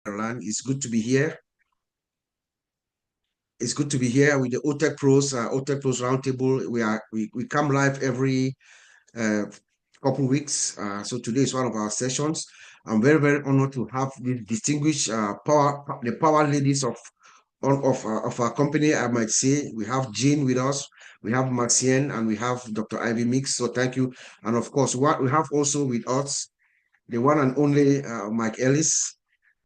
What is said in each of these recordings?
Ireland. It's good to be here. It's good to be here with the Othech Pros Roundtable. We come live every uh, couple weeks. So today is one of our sessions. I'm very honored to have the distinguished the power ladies of our company. I might say we have Jean with us, we have Maxine, and we have Dr. Ivy Mix. So thank you. And of course, what we have also with us the one and only Mike Ellis.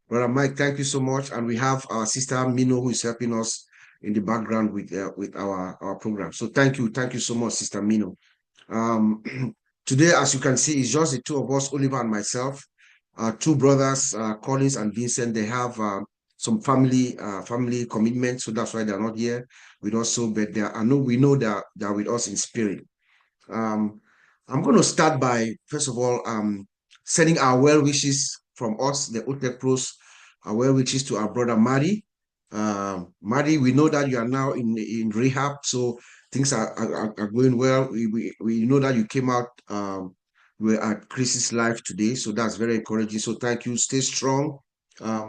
Brother Mike, thank you so much. And we have our sister Mino who is helping us in the background with our program. So thank you so much, Sister Mino. Um, today, as you can see, it's just the two of us, Oliver and myself. Two brothers, Collins and Vincent. They have some family commitments, so that's why they're not here with us. So, but we know that they're with us in spirit. Um, I'm going to start by, first of all, sending our well wishes from us, the Othech Pros, our well wishes to our brother Mari. Mari, we know that you are now in rehab, so things are going well. We know that you came out we're at Chris's life today, so that's very encouraging. So thank you. Stay strong.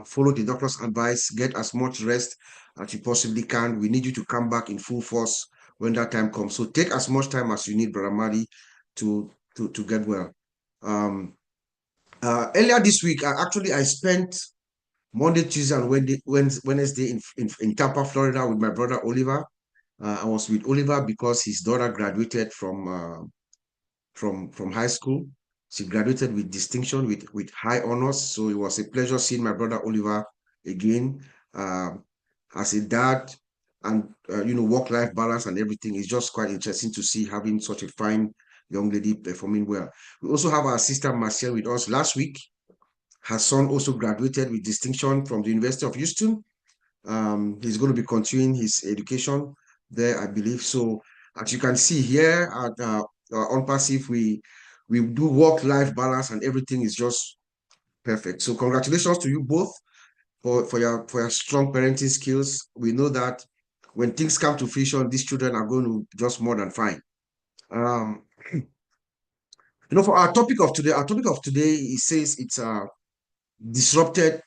Follow the doctor's advice. Get as much rest as you possibly can. We need you to come back in full force when that time comes. So take as much time as you need, Brother Madi, to get well. Earlier this week, I spent Monday, Tuesday, and Wednesday in Tampa, Florida, with my brother Oliver. I was with Oliver because his daughter graduated from high school. She graduated with distinction, with high honors. So it was a pleasure seeing my brother Oliver again. Um, as a dad, and work-life balance and everything is just quite interesting to see having such a fine young lady performing well. We also have our sister Marcel with us last week. Her son also graduated with distinction from the University of Houston. He's going to be continuing his education there, I believe. So as you can see here at On Passive, we do work-life balance and everything is just perfect. So congratulations to you both for your strong parenting skills. We know that when things come to fruition, these children are going to just more than fine. Um, for our topic of today, it says it's disrupted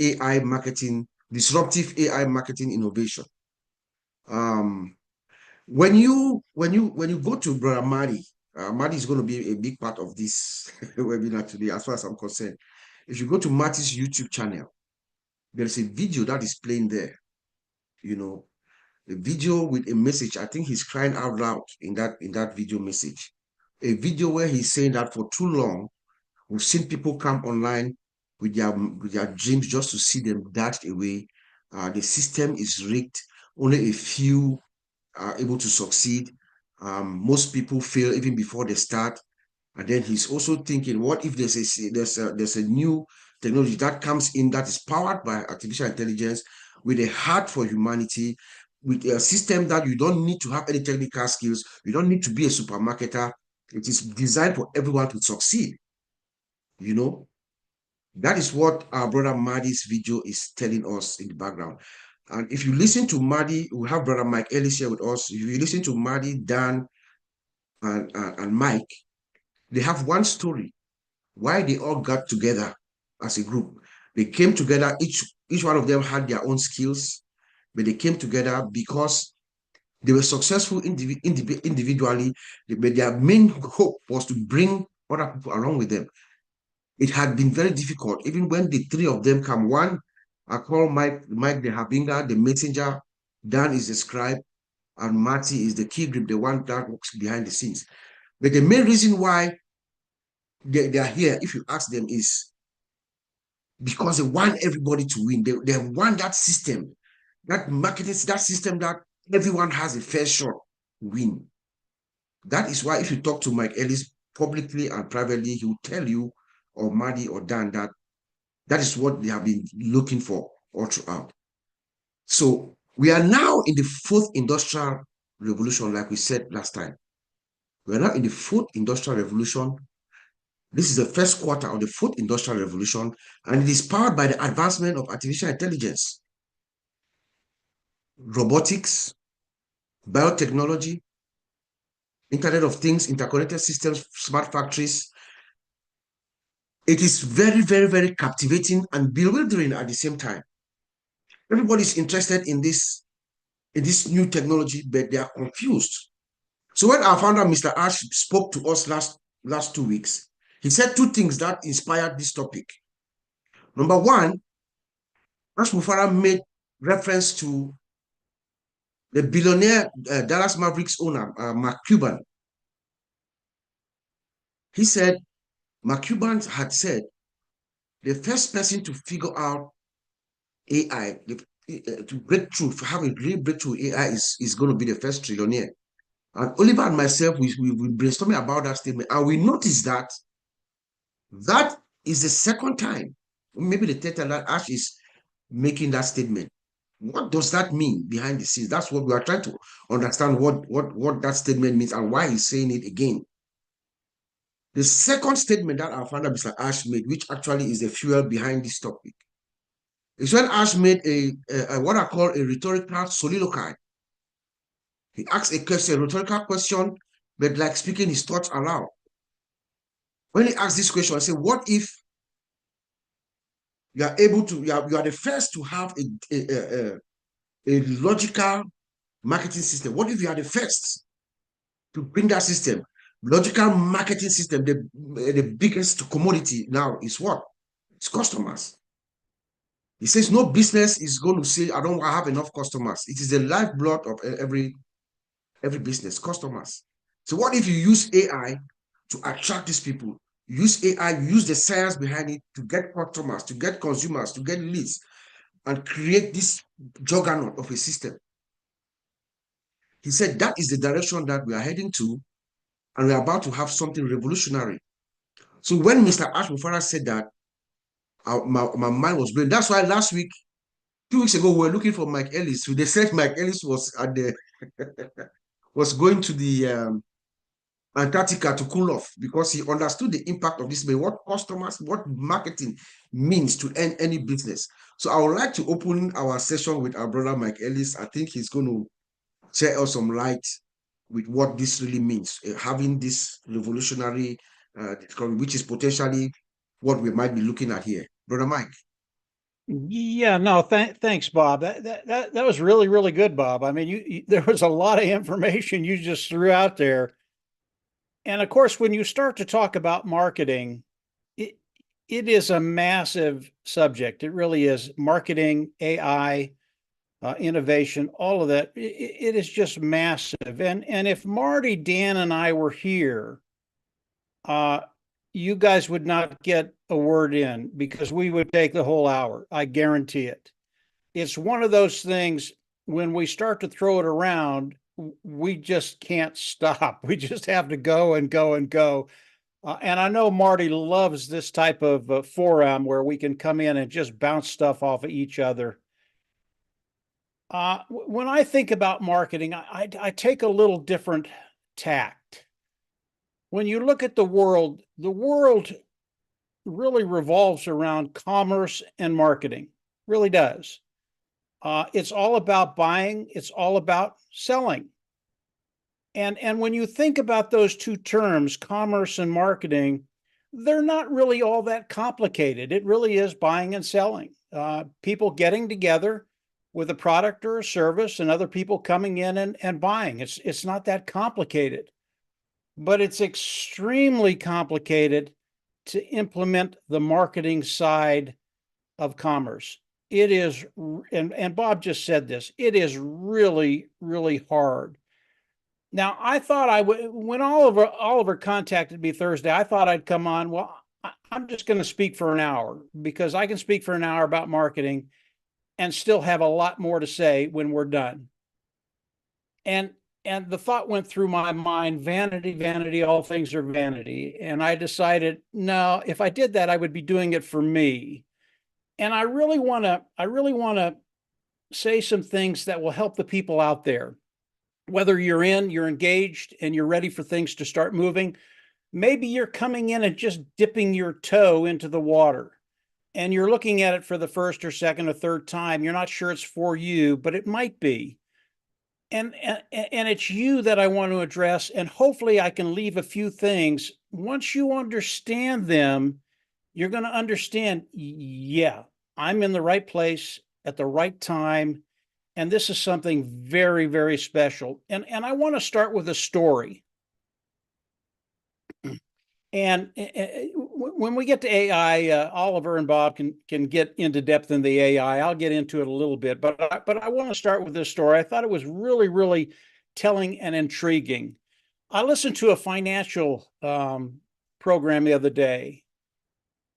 AI marketing, disruptive AI marketing innovation. Um, when you go to Brother Madi is going to be a big part of this webinar today, as far as I'm concerned. If you go to Marty's YouTube channel, there is a video that is playing there. You know, a video with a message. I think he's crying out loud in that video message. A video where he's saying that for too long, we've seen people come online with their dreams just to see them dashed away. The system is rigged. Only a few are able to succeed. Most people fail even before they start. And then he's also thinking, what if there's a new technology that comes in that is powered by artificial intelligence with a heart for humanity, with a system that you don't need to have any technical skills, you don't need to be a supermarketer. It is designed for everyone to succeed. You know, that is what our brother Madi's video is telling us in the background. And if you listen to Madi, we have brother Mike Ellis here with us. If you listen to Madi, Dan, and Mike, they have one story why they all got together as a group. They came together, each one of them had their own skills, but they came together because they were successful individually, but their main hope was to bring other people along with them. It had been very difficult, even when the three of them come. One, I call Mike the Habinga, the messenger, Dan is the scribe, and Marty is the key grip, the one that works behind the scenes. But the main reason why they are here, if you ask them, is because they want everybody to win. They want that system, that marketing, that system that everyone has a fair shot to win. That is why if you talk to Mike Ellis publicly and privately, he will tell you, or Maddie or Dan, that that is what they have been looking for all throughout. So we are now in the fourth industrial revolution, like we said last time. We are now in the fourth industrial revolution. This is the first quarter of the fourth industrial revolution, and it is powered by the advancement of artificial intelligence, robotics, biotechnology, Internet of Things, interconnected systems, smart factories, It is very, very, very captivating and bewildering at the same time. Everybody's interested in this new technology, but they are confused. So when our founder, Mr. Ash, spoke to us last 2 weeks, he said two things that inspired this topic. Number one, Ash Mufara made reference to the billionaire Dallas Mavericks owner, Mark Cuban. He said, Mark Cuban had said, the first person to figure out AI, to break through, to have a real breakthrough AI is going to be the first trillionaire. And Oliver and myself, we brainstorming about that statement, and we noticed that that is the second time, maybe the third time that Ash is making that statement. What does that mean behind the scenes? That's what we are trying to understand what that statement means and why he's saying it again. The second statement that our founder, Mr. Ash, made, which actually is the fuel behind this topic, is when Ash made a what I call a rhetorical soliloquy. He asked a rhetorical question, but like speaking his thoughts aloud. When he asked this question, I said, what if you are able to, you are the first to have a logical marketing system? What if you are the first to bring that system? Logical marketing system, the biggest commodity now is what? It's customers. He says no business is going to say, I don't have enough customers. It is the lifeblood of every business, customers. So what if you use AI to attract these people? Use AI, use the science behind it to get customers, to get consumers, to get leads, and create this juggernaut of a system. He said that is the direction that we are heading to, and we're about to have something revolutionary. So when Mr. Ash Mufara said that, my mind was blown. That's why last week, 2 weeks ago, we were looking for Mike Ellis. So they said Mike Ellis was at the was going to the Antarctica to cool off because he understood the impact of this, what customers, what marketing means to any business. So I would like to open our session with our brother Mike Ellis. I think he's going to share us some light with what this really means, having this revolutionary discovery, which is potentially what we might be looking at here. Brother Mike. Yeah, no, thanks, Bob. That was really, really good, Bob. I mean, there was a lot of information you just threw out there. And of course, when you start to talk about marketing, it it is a massive subject. It really is. Marketing, AI, innovation, all of that. It is just massive. And if Marty, Dan, and I were here, uh, you guys would not get a word in because we would take the whole hour. I guarantee it. It's one of those things when we start to throw it around, we just can't stop. We just have to go and go and go. And I know Marty loves this type of forum where we can come in and just bounce stuff off of each other. When I think about marketing, I take a little different tact. When you look at the world really revolves around commerce and marketing, really does. It's all about buying. It's all about selling. And when you think about those two terms, commerce and marketing, they're not really all that complicated. It really is buying and selling. People getting together with a product or a service, and other people coming in and buying. It's not that complicated, but it's extremely complicated to implement the marketing side of commerce. It is, and Bob just said this, it is really, really hard. Now, I thought I would, when Oliver contacted me Thursday, I thought I'd come on. Well, I'm just going to speak for an hour because I can speak for an hour about marketing and still have a lot more to say when we're done. And the thought went through my mind, vanity, vanity, all things are vanity. And I decided, no, if I did that, I would be doing it for me. And I really want to say some things that will help the people out there. Whether you're engaged and you're ready for things to start moving, maybe you're coming in and just dipping your toe into the water and you're looking at it for the first or second or third time. You're not sure it's for you, but it might be. And it's you that I want to address. And hopefully I can leave a few things. Once you understand them, you're going to understand, yeah, I'm in the right place at the right time. And this is something very, very special. And I want to start with a story. And when we get to AI, Oliver and Bob can get into depth in the AI. I'll get into it a little bit, but I want to start with this story. I thought it was really, really telling and intriguing. I listened to a financial program the other day,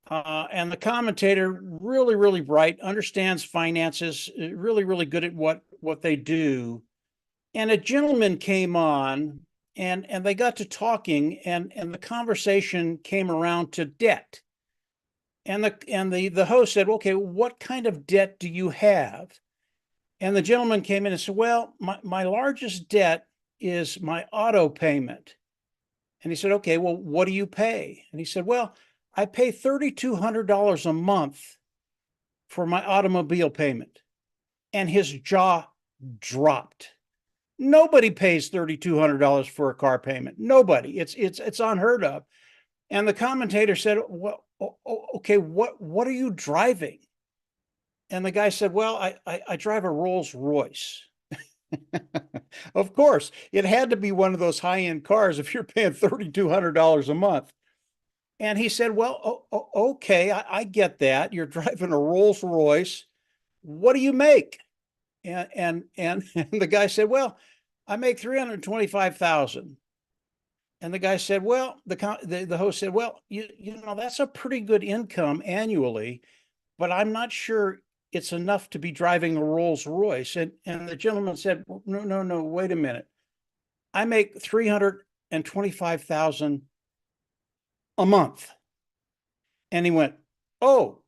and the commentator, really, really bright, understands finances, really, really good at what they do. And a gentleman came on, and they got to talking, and the conversation came around to debt. And the host said, okay, what kind of debt do you have? And the gentleman came in and said, well, my largest debt is my auto payment. And he said, okay, well, what do you pay? And he said, well, I pay $3,200 a month for my automobile payment. And his jaw dropped. Nobody pays $3,200 for a car payment. Nobody. It's unheard of. And the commentator said, well, okay, what are you driving? And the guy said, well, I drive a Rolls Royce. Of course, it had to be one of those high-end cars if you're paying $3,200 a month. And he said, well, okay, I get that. You're driving a Rolls Royce. What do you make? And the guy said, well, I make 325,000. And the guy said, well, the host said, well, you know, that's a pretty good income annually, but I'm not sure it's enough to be driving a Rolls Royce. And the gentleman said, well, no, wait a minute. I make 325,000 a month. And he went, well,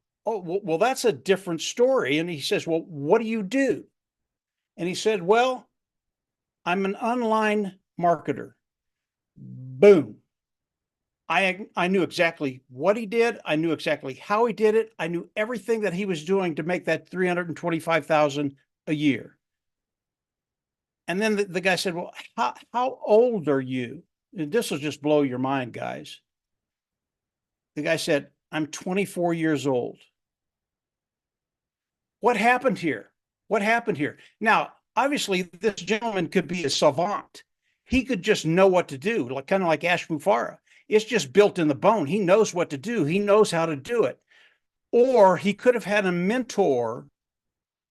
that's a different story. And he says, well, what do you do? And he said, well, I'm an online marketer. Boom. I knew exactly what he did. I knew exactly how he did it. I knew everything that he was doing to make that 325,000 a year. And then the guy said, well, how old are you? And this will just blow your mind, guys. The guy said, I'm 24 years old. What happened here? What happened here? Now, obviously, this gentleman could be a savant. He could just know what to do, like kind of like Ash Mufara. It's just built in the bone. He knows what to do. He knows how to do it. Or he could have had a mentor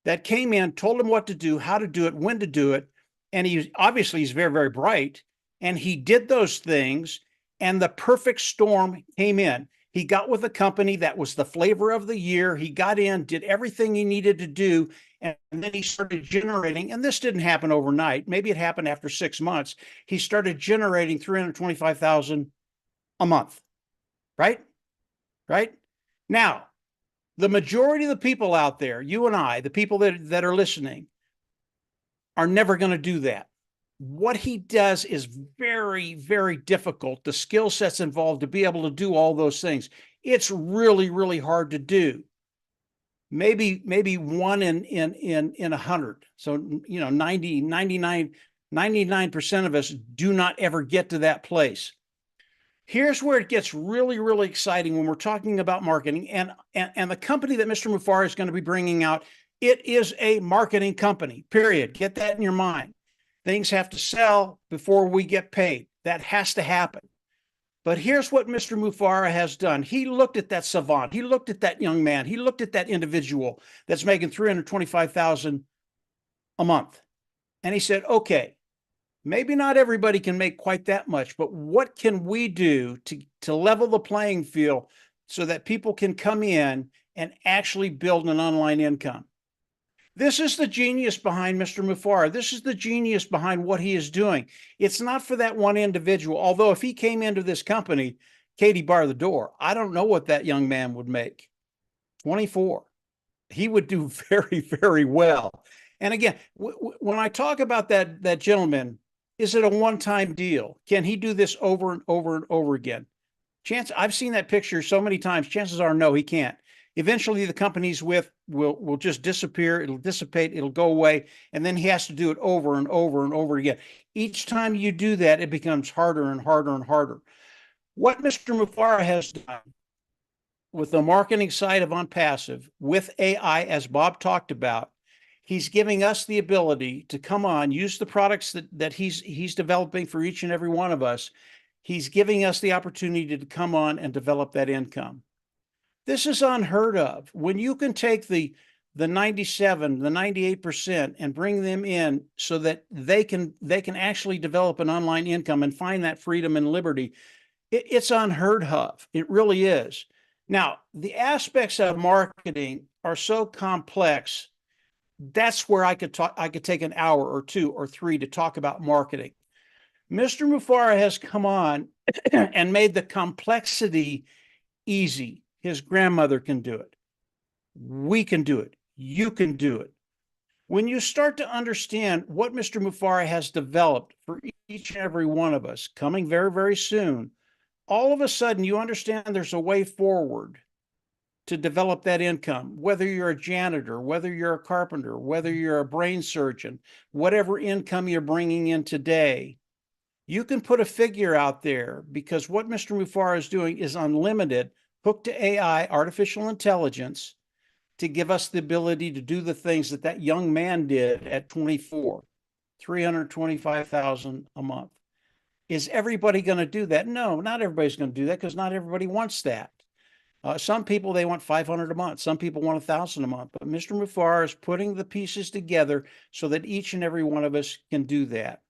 that came in, told him what to do, how to do it, when to do it. And he's very, very bright. And he did those things, and the perfect storm came in. He got with a company that was the flavor of the year. He got in, did everything he needed to do, and then he started generating, and this didn't happen overnight. Maybe it happened after 6 months. He started generating 325,000 a month, right? Right? Now, the majority of the people out there, you and I, the people that are listening, are never going to do that. What he does is very, very difficult. The skill sets involved to be able to do all those things. It's really, really hard to do. Maybe one in 100. So, 99% of us do not ever get to that place. Here's where it gets really, really exciting when we're talking about marketing, and the company that Mr. Mufara is going to be bringing out, it is a marketing company, period. Get that in your mind. Things have to sell before we get paid. That has to happen. But here's what Mr. Mufara has done. He looked at that savant. He looked at that young man. He looked at that individual that's making 325,000 a month. And he said, okay, maybe not everybody can make quite that much, but what can we do to level the playing field so that people can come in and actually build an online income? This is the genius behind Mr. Mufara. This is the genius behind what he is doing. It's not for that one individual. Although if he came into this company, Katie bar the door, I don't know what that young man would make. 24. He would do very, very well. And again, when I talk about that gentleman, is it a one-time deal? Can he do this over and over and over again? I've seen that picture so many times. Chances are no, he can't. Eventually, the company's with will just disappear. It'll dissipate. It'll go away, and then he has to do it over and over and over again. Each time you do that, it becomes harder and harder and harder. What Mr. Mufara has done with the marketing side of Unpassive, with AI, as Bob talked about, he's giving us the ability to come on, use the products that he's developing for each and every one of us. He's giving us the opportunity to come on and develop that income. This is unheard of. When you can take the 97, the 98% and bring them in so that they can actually develop an online income and find that freedom and liberty, it's unheard of. It really is. Now, the aspects of marketing are so complex. That's where I could take an hour or two or three to talk about marketing. Mr. Mufara has come on and made the complexity easy. His grandmother can do it. We can do it. You can do it. When you start to understand what Mr. Mufara has developed for each and every one of us, coming very, very soon, all of a sudden you understand there's a way forward to develop that income, whether you're a janitor, whether you're a carpenter, whether you're a brain surgeon, whatever income you're bringing in today. You can put a figure out there because what Mr. Mufara is doing is unlimited, hooked to AI, artificial intelligence, to give us the ability to do the things that that young man did at 24, 325,000 a month. Is everybody going to do that? No, not everybody's going to do that because not everybody wants that. Some people, they want 500 a month. Some people want 1,000 a month. But Mr. Mufara is putting the pieces together so that each and every one of us can do that.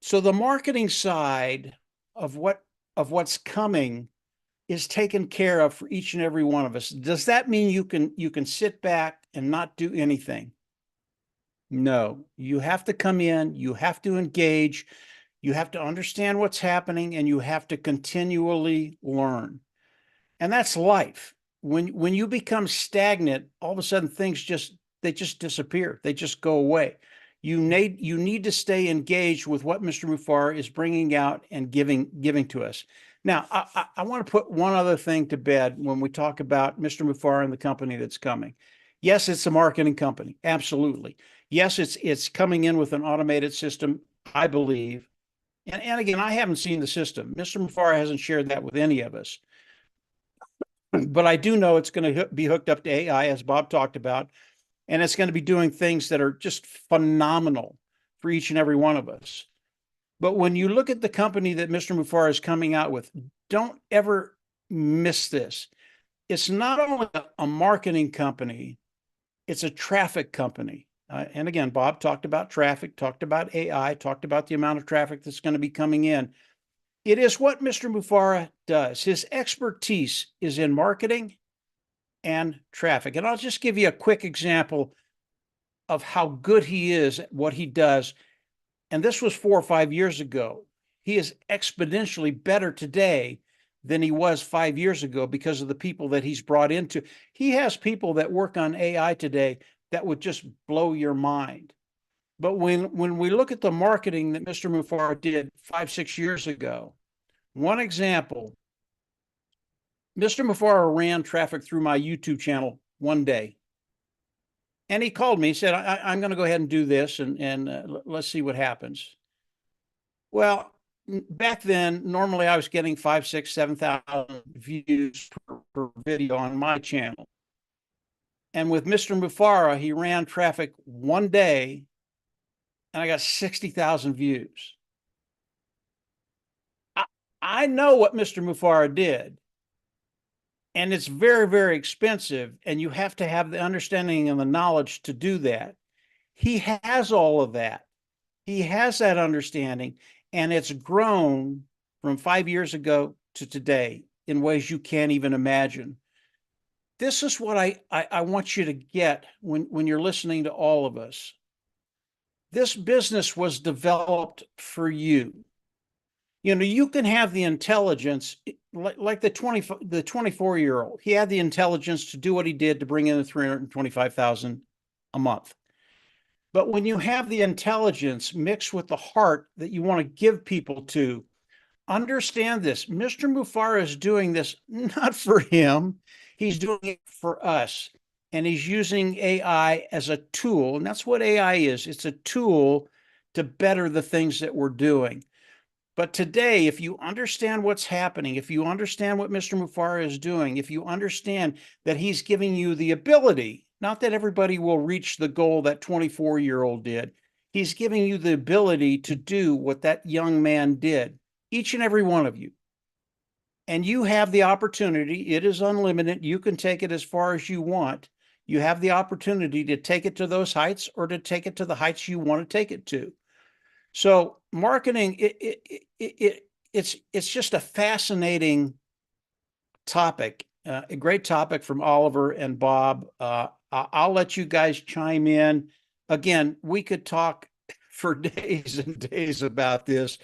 So the marketing side of what's coming is taken care of for each and every one of us. Does that mean you can sit back and not do anything? No, you have to come in, you have to engage, you have to understand what's happening, and you have to continually learn. And that's life. When you become stagnant, all of a sudden things just disappear. They just go away. You need to stay engaged with what Mr. Mufara is bringing out and giving to us. Now, I want to put one other thing to bed when we talk about Mr. Mufara and the company that's coming. Yes, it's a marketing company. Absolutely. Yes, it's coming in with an automated system, I believe. And again, I haven't seen the system. Mr. Mufara hasn't shared that with any of us. But I do know it's going to be hooked up to AI, as Bob talked about, and it's going to be doing things that are just phenomenal for each and every one of us. But when you look at the company that Mr. Mufara is coming out with, don't ever miss this. It's not only a marketing company, it's a traffic company. And again, Bob talked about traffic, talked about AI, talked about the amount of traffic that's going to be coming in. It is what Mr. Mufara does. His expertise is in marketing and traffic. And I'll just give you a quick example of how good he is at what he does. And this was 4 or 5 years ago. He is exponentially better today than he was 5 years ago because of the people that he's brought into. He has people that work on AI today that would just blow your mind. But when we look at the marketing that Mr. Mufara did 5, 6 years ago, one example, Mr. Mufara ran traffic through my YouTube channel one day. And he called me, he said, I'm going to go ahead and do this and let's see what happens. Well, back then, normally I was getting 5, 6, 7,000 views per video on my channel. And with Mr. Mufara, he ran traffic one day and I got 60,000 views. I know what Mr. Mufara did. And it's very, very expensive. And you have to have the understanding and the knowledge to do that. He has all of that. He has that understanding. And it's grown from 5 years ago to today in ways you can't even imagine. This is what I want you to get when you're listening to all of us. This business was developed for you. You know, you can have the intelligence, like the 24-year-old. He had the intelligence to do what he did to bring in the 325,000 a month. But when you have the intelligence mixed with the heart that you want to give people to, understand this. Mr. Mufara is doing this not for him. He's doing it for us. And he's using AI as a tool. And that's what AI is. It's a tool to better the things that we're doing. But today, if you understand what's happening, if you understand what Mr. Mufara is doing, if you understand that he's giving you the ability, not that everybody will reach the goal that 24-year-old did, he's giving you the ability to do what that young man did, each and every one of you. And you have the opportunity, it is unlimited. You can take it as far as you want. You have the opportunity to take it to those heights or to take it to the heights you want to take it to. So marketing, it's just a fascinating topic, a great topic from Oliver and Bob. I'll let you guys chime in. Again, we could talk for days and days about this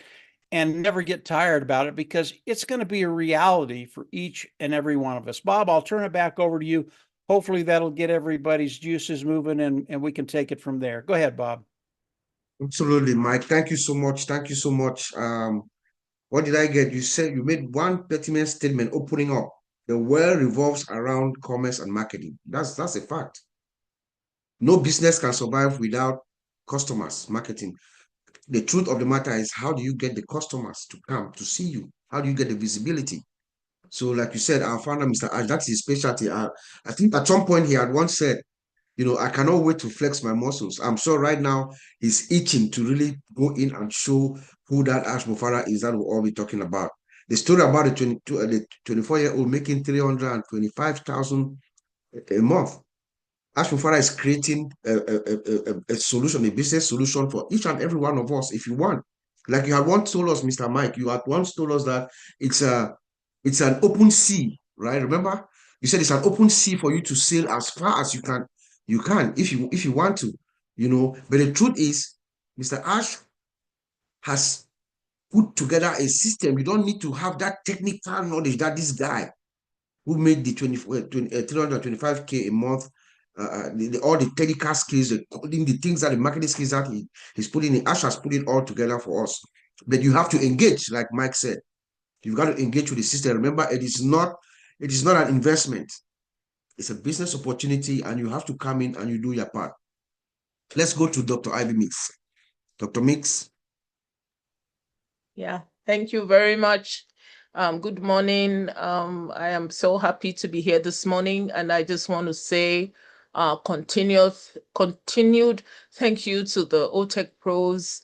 and never get tired about it because it's going to be a reality for each and every one of us. Bob, I'll turn it back over to you. Hopefully that'll get everybody's juices moving and we can take it from there. Go ahead, Bob. Absolutely, Mike. Thank you so much. Thank you so much. What did I get? You said you made one pertinent statement opening up. The world revolves around commerce and marketing. That's a fact. No business can survive without customers, marketing. The truth of the matter is, how do you get the customers to come to see you? How do you get the visibility? So, like you said, our founder, Mr. Ash, that's his specialty. I think at some point he had once said, I cannot wait to flex my muscles. I'm sure right now he's itching to really go in and show who that Ash Mufara is that we'll all be talking about. The story about the 24-year-old making 325,000 a month. Ash Mufara is creating a solution, a business solution for each and every one of us if you want. Like you had once told us, Mr. Mike, you had once told us that it's an open sea, right? Remember? You said it's an open sea for you to sail as far as you can. You can if you want to, But the truth is, Mr. Ash has put together a system. You don't need to have that technical knowledge that this guy who made the 325K a month, all the technical skills, the things that the marketing skills that he's putting in, Ash has put it all together for us. But you have to engage, like Mike said. You've got to engage with the system. Remember, it is not an investment. It's a business opportunity, and you have to come in and you do your part. Let's go to Dr. Ivy Mix. Dr. Mix. Yeah, thank you very much. Good morning. I am so happy to be here this morning, and I just want to say continued thank you to the Othech pros.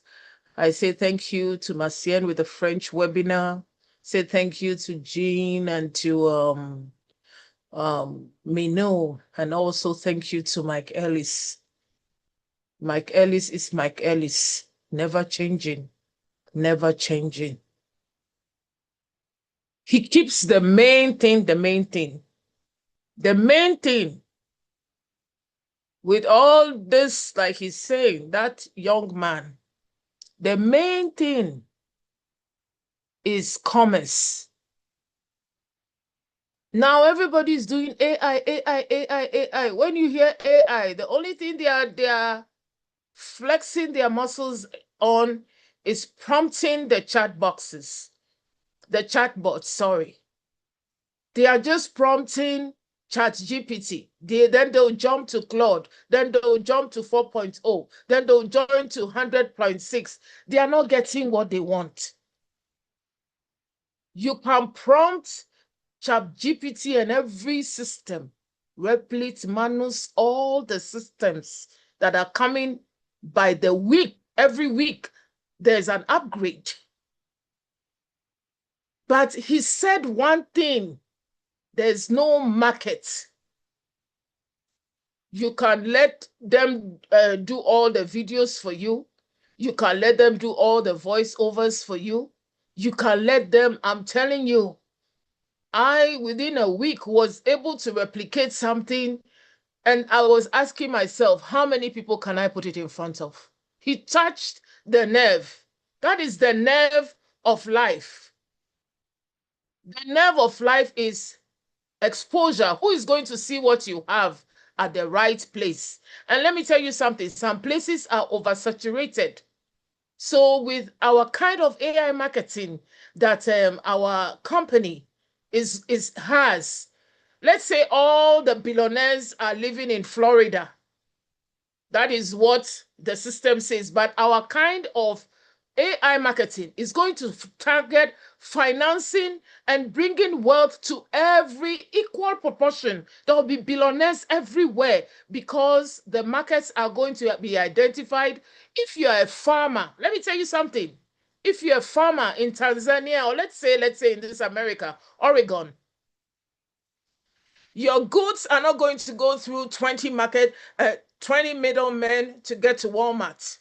I say thank you to Macien with the French webinar. Say thank you to Jean and to Minot, and also thank you to Mike Ellis. Mike Ellis is Mike Ellis, never changing, never changing. He keeps the main thing, the main thing. The main thing with all this, like he's saying, that young man, the main thing is commerce. Now everybody's doing AI, AI, AI, AI. When you hear AI, the only thing they are flexing their muscles on is prompting the chat boxes, the chatbots, sorry. They are just prompting ChatGPT. Then they'll jump to Claude. Then they'll jump to 4.0. Then they'll join to 100.6. They are not getting what they want. You can prompt ChatGPT and every system, Replit, Manus, all the systems that are coming by the week. Every week, there's an upgrade. But he said one thing. There's no market. You can let them do all the videos for you. You can let them do all the voiceovers for you. You can let them, I'm telling you, I, within a week, was able to replicate something, and I was asking myself, how many people can I put it in front of? He touched the nerve. That is the nerve of life. The nerve of life is exposure. Who is going to see what you have at the right place? And let me tell you something, some places are oversaturated. So with our kind of AI marketing that our company has, let's say all the billionaires are living in Florida. That is what the system says. But our kind of AI marketing is going to target financing and bringing wealth to every equal proportion. There will be billionaires everywhere because the markets are going to be identified. If you're a farmer, let me tell you something. If you're a farmer in Tanzania, or let's say in this America, Oregon, your goods are not going to go through 20 middlemen to get to Walmart.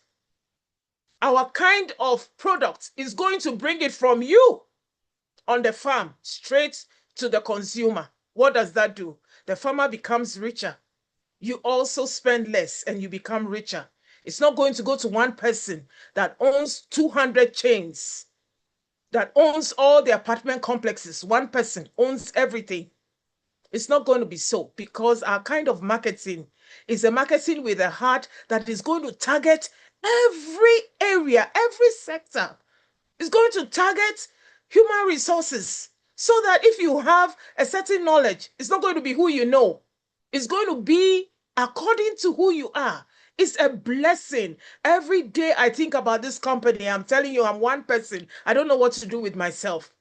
Our kind of product is going to bring it from you on the farm straight to the consumer. What does that do? The farmer becomes richer. You also spend less and you become richer. It's not going to go to one person that owns 200 chains, that owns all the apartment complexes. One person owns everything. It's not going to be so, because our kind of marketing is a marketing with a heart that is going to target every area, every sector. It's going to target human resources so that if you have a certain knowledge, it's not going to be who you know. It's going to be according to who you are. It's a blessing. Every day I think about this company, I'm telling you, I'm one person. I don't know what to do with myself.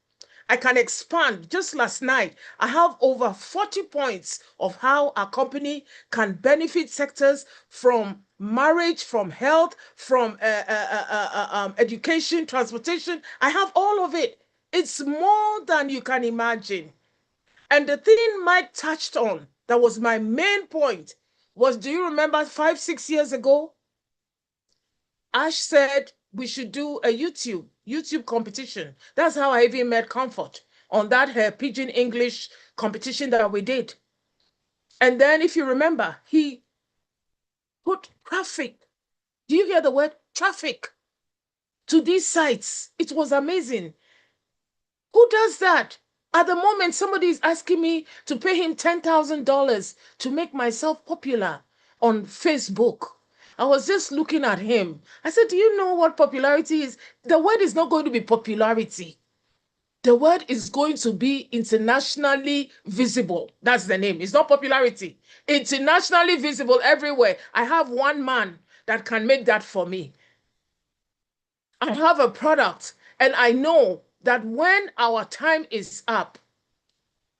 I can expand. Just last night, I have over 40 points of how a company can benefit sectors from marriage, from health, from education, transportation. I have all of it. It's more than you can imagine. And the thing Mike touched on, that was my main point, was, do you remember 5, 6 years ago? Ash said we should do a YouTube competition. That's how I even met Comfort on that her Pidgin English competition that we did. And then, if you remember, he put traffic. Do you hear the word traffic to these sites? It was amazing. Who does that? At the moment, somebody is asking me to pay him $10,000 to make myself popular on Facebook. I was just looking at him. I said, do you know what popularity is? The word is not going to be popularity. The word is going to be internationally visible. That's the name. It's not popularity. Internationally visible everywhere. I have one man that can make that for me. I have a product, and I know that when our time is up,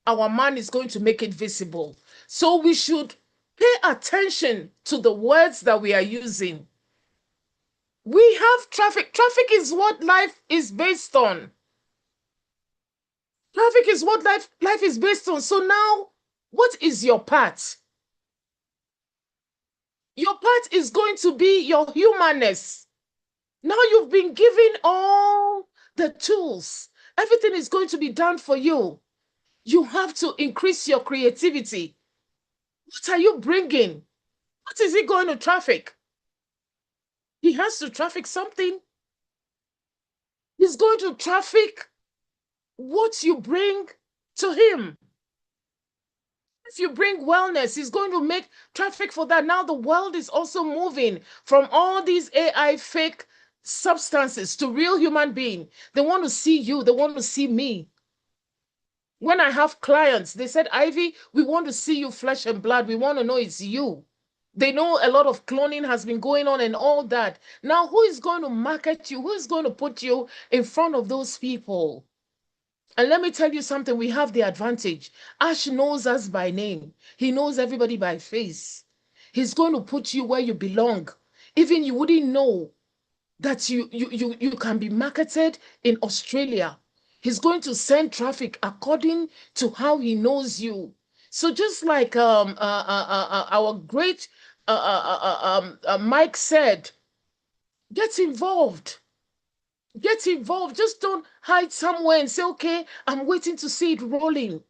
our man is going to make it visible. So we should pay attention to the words that we are using. We have traffic. Traffic is what life is based on. Traffic is what life is based on. So now, what is your part? Your part is going to be your humanness. Now you've been given all the tools. Everything is going to be done for you. You have to increase your creativity. What are you bringing? What is he going to traffic? He has to traffic something. He's going to traffic what you bring to him. If you bring wellness, he's going to make traffic for that. Now the world is also moving from all these AI fake substances to real human being. They want to see you. They want to see me. When I have clients, they said, Ivy, we want to see you flesh and blood. We want to know it's you. They know a lot of cloning has been going on and all that. Now, who is going to market you? Who is going to put you in front of those people? And let me tell you something, we have the advantage. Ash knows us by name. He knows everybody by face. He's going to put you where you belong. Even you wouldn't know that you can be marketed in Australia. He's going to send traffic according to how he knows you. So just like our great Mike said, get involved. Get involved. Just don't hide somewhere and say, okay, I'm waiting to see it rolling.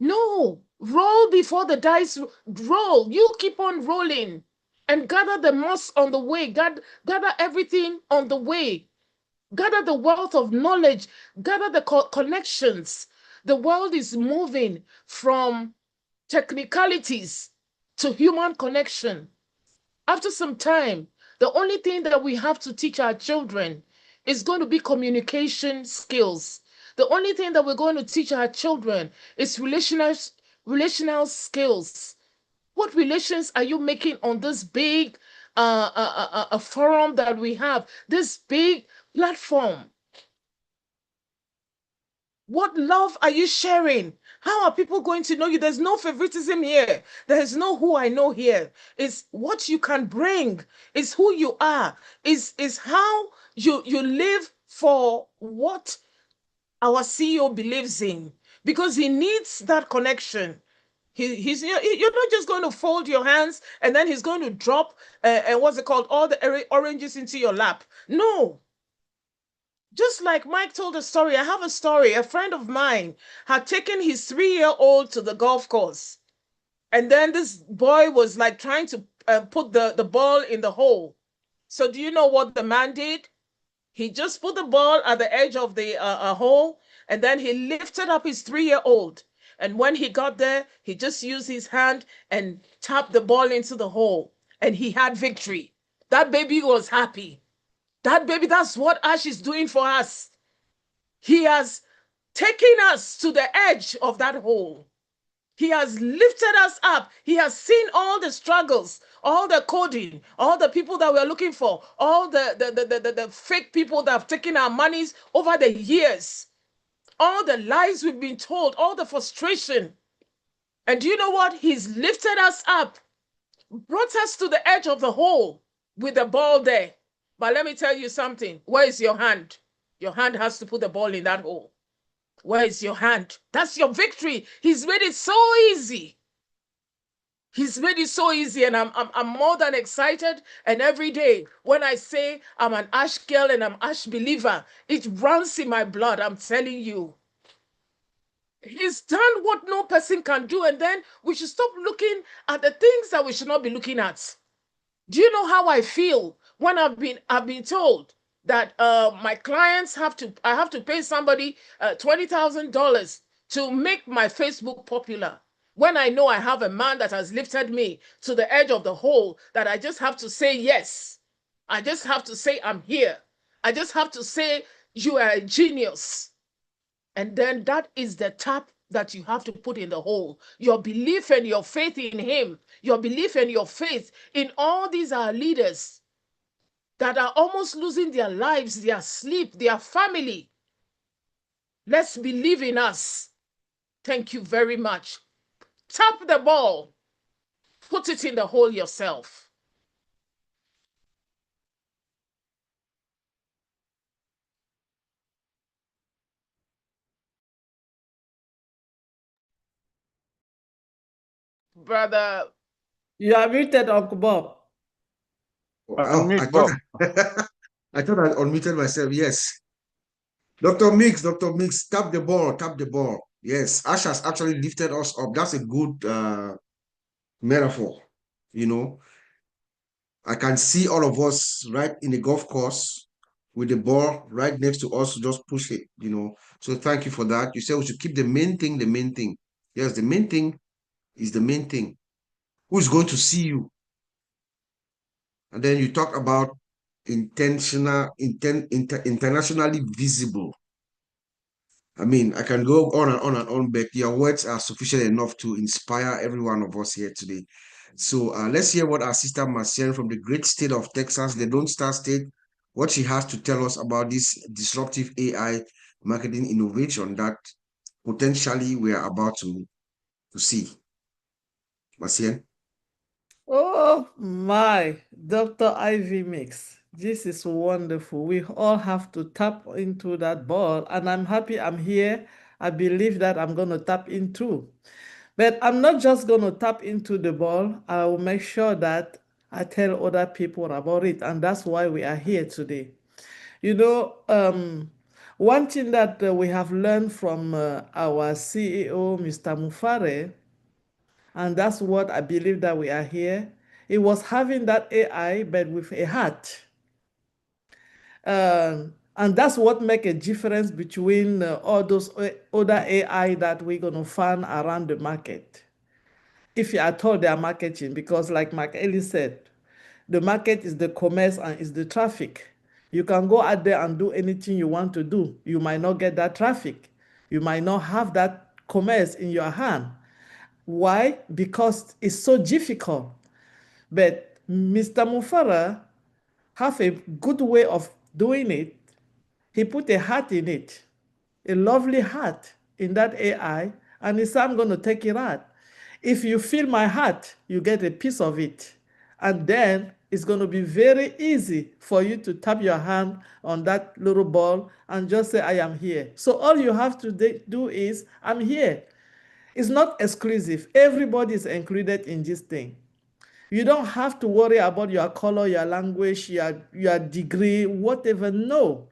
No, roll before the dice roll. You keep on rolling and gather the moss on the way. Gather everything on the way. Gather the wealth of knowledge. Gather the connections. The world is moving from technicalities to human connection. After some time, the only thing that we have to teach our children is going to be communication skills. The only thing that we're going to teach our children is relational skills. What relations are you making on this big a forum that we have, this big platform. What love are you sharing? How are people going to know you? There's no favoritism here. There's no who I know here. It's what you can bring. It's who you are. Is how you live for what our CEO believes in, because he needs that connection. You're not just going to fold your hands and then he's going to drop and what's it called, all the oranges into your lap. No, just like Mike told a story, I have a story. A friend of mine had taken his 3-year-old to the golf course. And then this boy was like trying to put the ball in the hole. So, do you know what the man did? He just put the ball at the edge of the hole, and then he lifted up his 3-year-old. And when he got there, he just used his hand and tapped the ball into the hole. And he had victory. That baby was happy. That baby, that's what Ash is doing for us. He has taken us to the edge of that hole. He has lifted us up. He has seen all the struggles, all the coding, all the people that we're looking for, all the fake people that have taken our monies over the years, all the lies we've been told, all the frustration. And do you know what? He's lifted us up, brought us to the edge of the hole with the ball there. But let me tell you something. Where is your hand? Your hand has to put the ball in that hole. Where is your hand? That's your victory. He's made it so easy. He's made it so easy, and I'm more than excited. And every day when I say I'm an Ash girl and I'm Ash believer, it runs in my blood. I'm telling you. He's done what no person can do, and then we should stop looking at the things that we should not be looking at. Do you know how I feel when I've been told that my clients I have to pay somebody $20,000 to make my Facebook popular, when I know I have a man that has lifted me to the edge of the hole, that I just have to say yes. I just have to say I'm here. I just have to say you are a genius. And then that is the tap that you have to put in the hole. Your belief and your faith in him, your belief and your faith in all these are leaders that are almost losing their lives, their sleep, their family. Let's believe in us. Thank you very much. Tap the ball. Put it in the hole yourself. Brother. You are muted, Uncle Bob. Oh, Unmute Bob. I thought I unmuted myself. Yes. Dr. Mix, tap the ball, tap the ball. Yes, Ash has actually lifted us up. That's a good metaphor. You know, I can see all of us right in the golf course with the ball right next to us, just push it, you know. So thank you for that. You said we should keep the main thing, the main thing. Yes, the main thing is the main thing. Who is going to see you? And then you talk about internationally visible. I mean, I can go on and on and on, but your words are sufficient enough to inspire every one of us here today. So let's hear what our sister Marcian from the great state of Texas, the Don't Star State, what she has to tell us about this disruptive AI marketing innovation that potentially we are about to see. Marcian. Oh my, Dr. Ivy Mix. This is wonderful. We all have to tap into that ball, and I'm happy I'm here. I believe that I'm going to tap into. But I'm not just going to tap into the ball. I will make sure that I tell other people about it, and that's why we are here today. You know, one thing that we have learned from our CEO, Mr. Mufare, and that's what I believe that we are here. It was having that AI, but with a heart. And that's what make a difference between all those other AI that we're going to find around the market. If you are told they are marketing, because like Mark Ellis said, the market is the commerce and is the traffic. You can go out there and do anything you want to do. You might not get that traffic. You might not have that commerce in your hand. Why? Because it's so difficult. But Mr. Mufara have a good way of doing it. He put a heart in it, a lovely heart in that AI, and he said, I'm going to take it out. If you feel my heart, you get a piece of it. And then it's going to be very easy for you to tap your hand on that little ball and just say, I am here. So all you have to do is, I'm here. It's not exclusive. Everybody is included in this thing. You don't have to worry about your color, your language, your degree, whatever. No.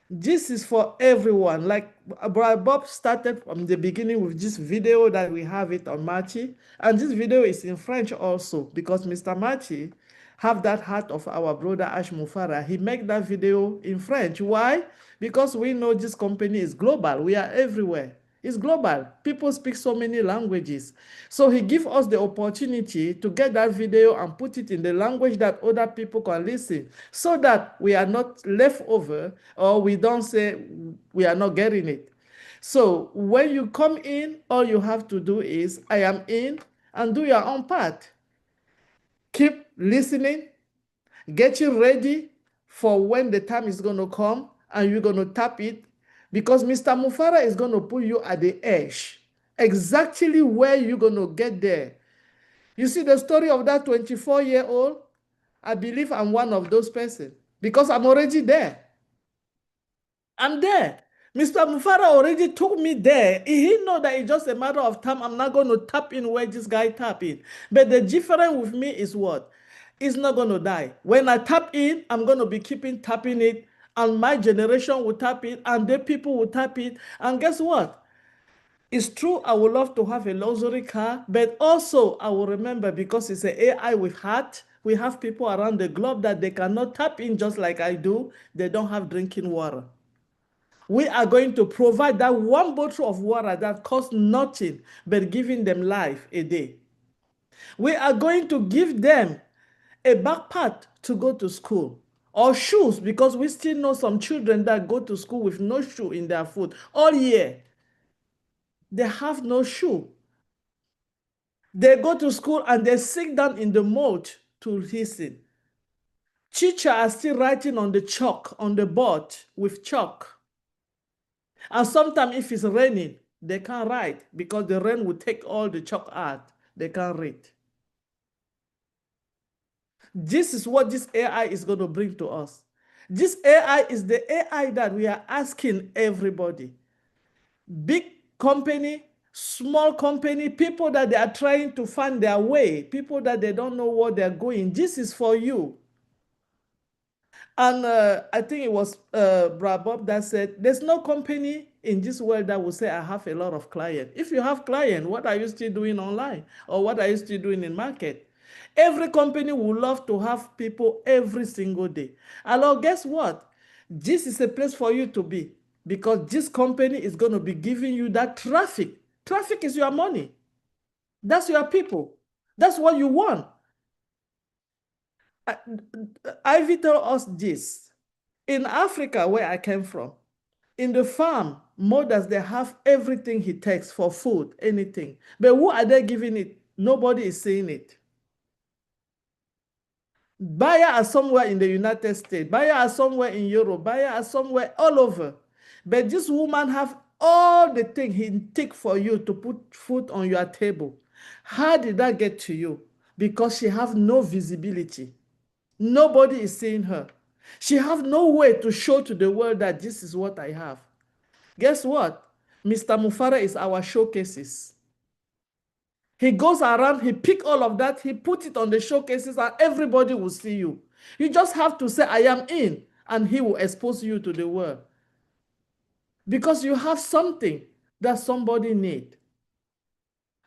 This is for everyone. Like Bob started from the beginning with this video that we have it on Machi. And this video is in French also because Mr. Machi have that heart of our brother Ash Mufara. He make that video in French. Why? Because we know this company is global. We are everywhere. It's global. People speak so many languages. So he give us the opportunity to get that video and put it in the language that other people can listen so that we are not left over or we don't say we are not getting it. So when you come in, all you have to do is, I am in, and do your own part. Keep listening, get you ready for when the time is going to come and you're going to tap it because Mr. Mufara is going to put you at the edge, exactly where you're going to get there. You see the story of that 24-year-old? I believe I'm one of those persons because I'm already there. I'm there. Mr. Mufara already took me there. He know that it's just a matter of time. I'm not going to tap in where this guy tap in. But the difference with me is what? It's not going to die. When I tap in, I'm going to be keeping tapping it. And my generation will tap it. And the people will tap it. And guess what? It's true, I would love to have a luxury car. But also, I will remember because it's an AI with heart. We have people around the globe that they cannot tap in just like I do. They don't have drinking water. We are going to provide that one bottle of water that costs nothing but giving them life a day. We are going to give them a backpack to go to school or shoes because we still know some children that go to school with no shoe in their foot all year. They have no shoe. They go to school and they sit down in the mud to listen. Teachers are still writing on the chalk, on the board with chalk. And sometimes if it's raining, they can't write because the rain will take all the chalk out. They can't read. This is what this AI is going to bring to us. This AI is the AI that we are asking everybody. Big company, small company, people that they are trying to find their way, people that they don't know where they're going. This is for you. And I think it was Bob that said, there's no company in this world that will say, I have a lot of clients. If you have clients, what are you still doing online? Or what are you still doing in market? Every company would love to have people every single day. And guess what? This is a place for you to be because this company is going to be giving you that traffic. Traffic is your money. That's your people. That's what you want. Ivy told us this. In Africa, where I came from, in the farm, mothers, they have everything he takes for food, anything. But who are they giving it? Nobody is seeing it. Buyer are somewhere in the United States. Buyer are somewhere in Europe. Buyer are somewhere all over. But this woman have all the things he take for you to put food on your table. How did that get to you? Because she have no visibility. Nobody is seeing her. She have no way to show to the world that this is what I have. Guess what? Mr. Mufara is our showcases. He goes around, he pick all of that, he put it on the showcases and everybody will see you. You just have to say, I am in, and he will expose you to the world. Because you have something that somebody need.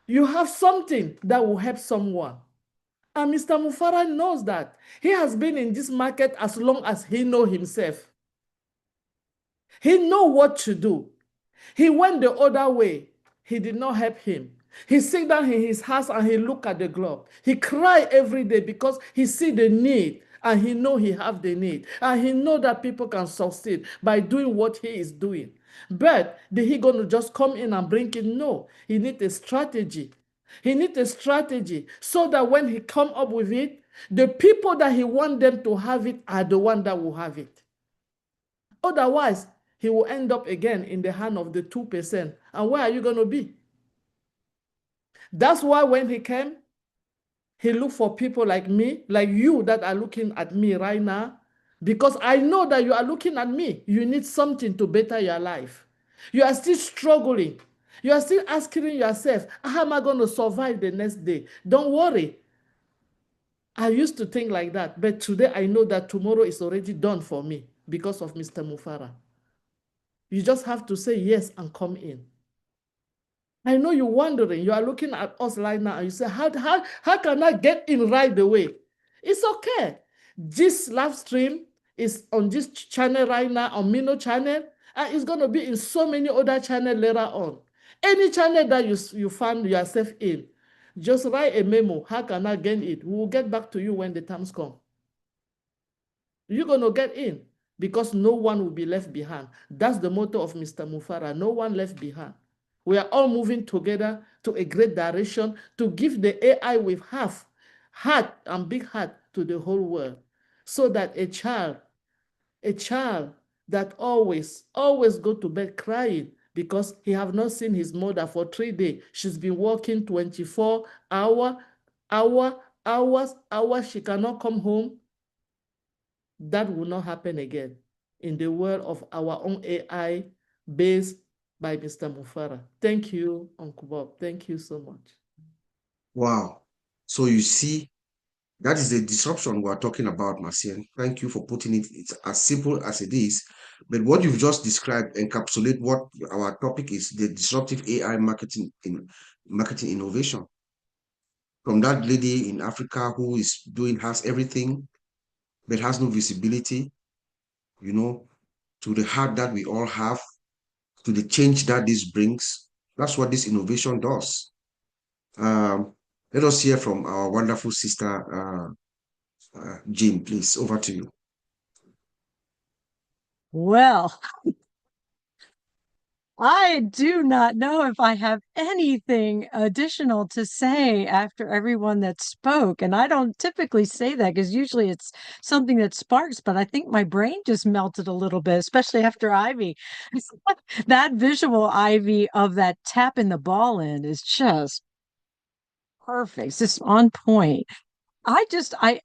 You have something that will help someone. And Mr. Mufara knows that. He has been in this market as long as he knows himself. He knows what to do. He went the other way. He did not help him. He sit down in his house and he look at the globe. He cry every day because he see the need and he know he have the need. And he know that people can succeed by doing what he is doing. But did he going to just come in and bring it? No. He need a strategy. He needs a strategy so that when he come up with it, the people that he want them to have it are the one that will have it. Otherwise, he will end up again in the hand of the 2%. And where are you going to be? That's why when he came, he looked for people like me, like you that are looking at me right now, because I know that you are looking at me. You need something to better your life. You are still struggling. You are still asking yourself, how am I going to survive the next day? Don't worry. I used to think like that, but today I know that tomorrow is already done for me because of Mr. Mufara. You just have to say yes and come in. I know you're wondering, you are looking at us right now and you say, how can I get in right away? It's okay. This live stream is on this channel right now, on Mino channel, and it's going to be in so many other channels later on. Any channel that you find yourself in, just write a memo. How can I get it? We will get back to you when the times come. You're going to get in because no one will be left behind. That's the motto of Mr. Mufara, no one left behind. We are all moving together to a great direction to give the AI with heart and big heart to the whole world so that a child that always go to bed crying because he have not seen his mother for 3 days. She's been working 24 hours. She cannot come home. That will not happen again in the world of our own AI based by Mr. Mufara. Thank you, Uncle Bob. Thank you so much. Wow. So you see, that is the disruption we are talking about, Marcian. Thank you for putting it. It's as simple as it is. But what you've just described encapsulate what our topic is, the disruptive AI marketing innovation. From that lady in Africa who has everything, but has no visibility, to the heart that we all have, to the change that this brings. That's what this innovation does. Let us hear from our wonderful sister, Jean, please. Over to you. Well, I do not know if I have anything additional to say after everyone that spoke. And I don't typically say that because usually it's something that sparks, but I think my brain just melted a little bit, especially after Ivy. That visual, Ivy, of that tapping the ball in is just perfect. It's just on point. I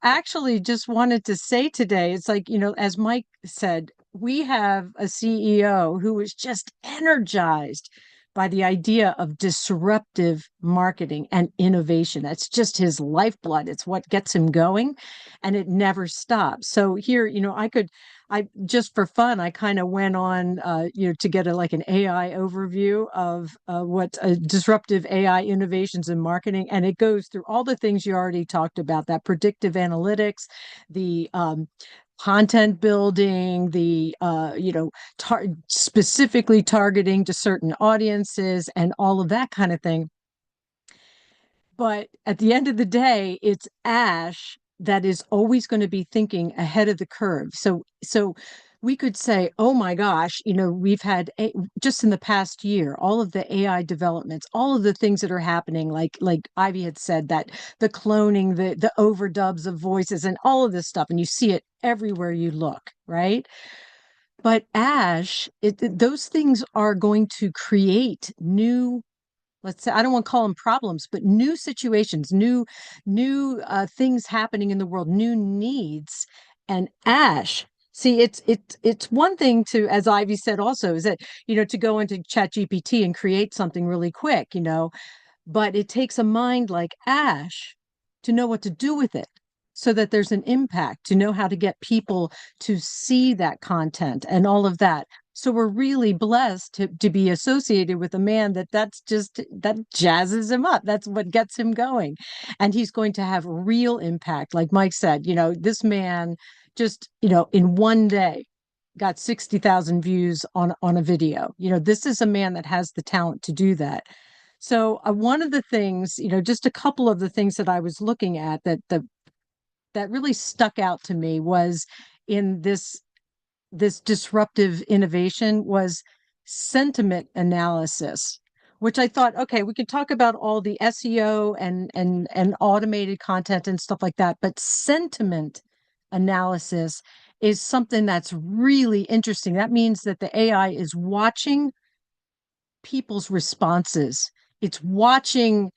actually just wanted to say today, it's like, as Mike said, we have a CEO who is just energized by the idea of disruptive marketing and innovation. That's just his lifeblood. It's what gets him going, and it never stops. So here, I just for fun, I kind of went on, to get an AI overview of what disruptive AI innovations in marketing, and it goes through all the things you already talked about: that predictive analytics, the content building, the specifically targeting to certain audiences, and all of that kind of thing. But at the end of the day, it's Ash that is always going to be thinking ahead of the curve. So we could say, oh my gosh, we've had just in the past year, all of the AI developments, all of the things that are happening, like Ivy had said, that the cloning, the overdubs of voices and all of this stuff. And you see it everywhere you look, right? But Ash, those things are going to create new, let's say, I don't want to call them problems, but new situations, new things happening in the world, new needs. And Ash, see, it's one thing to, as Ivy said also, is that, to go into ChatGPT and create something really quick, but it takes a mind like Ash to know what to do with it so that there's an impact, to know how to get people to see that content and all of that. So we're really blessed to be associated with a man that jazzes him up. That's what gets him going. And he's going to have real impact. Like Mike said, this man just, in one day got 60,000 views on a video. This is a man that has the talent to do that. So one of the things, just a couple of the things that I was looking at that really stuck out to me was in this disruptive innovation was sentiment analysis, which I thought, okay, we could talk about all the SEO and automated content and stuff like that, but sentiment analysis is something that's really interesting. That means that the AI is watching people's responses. It's watching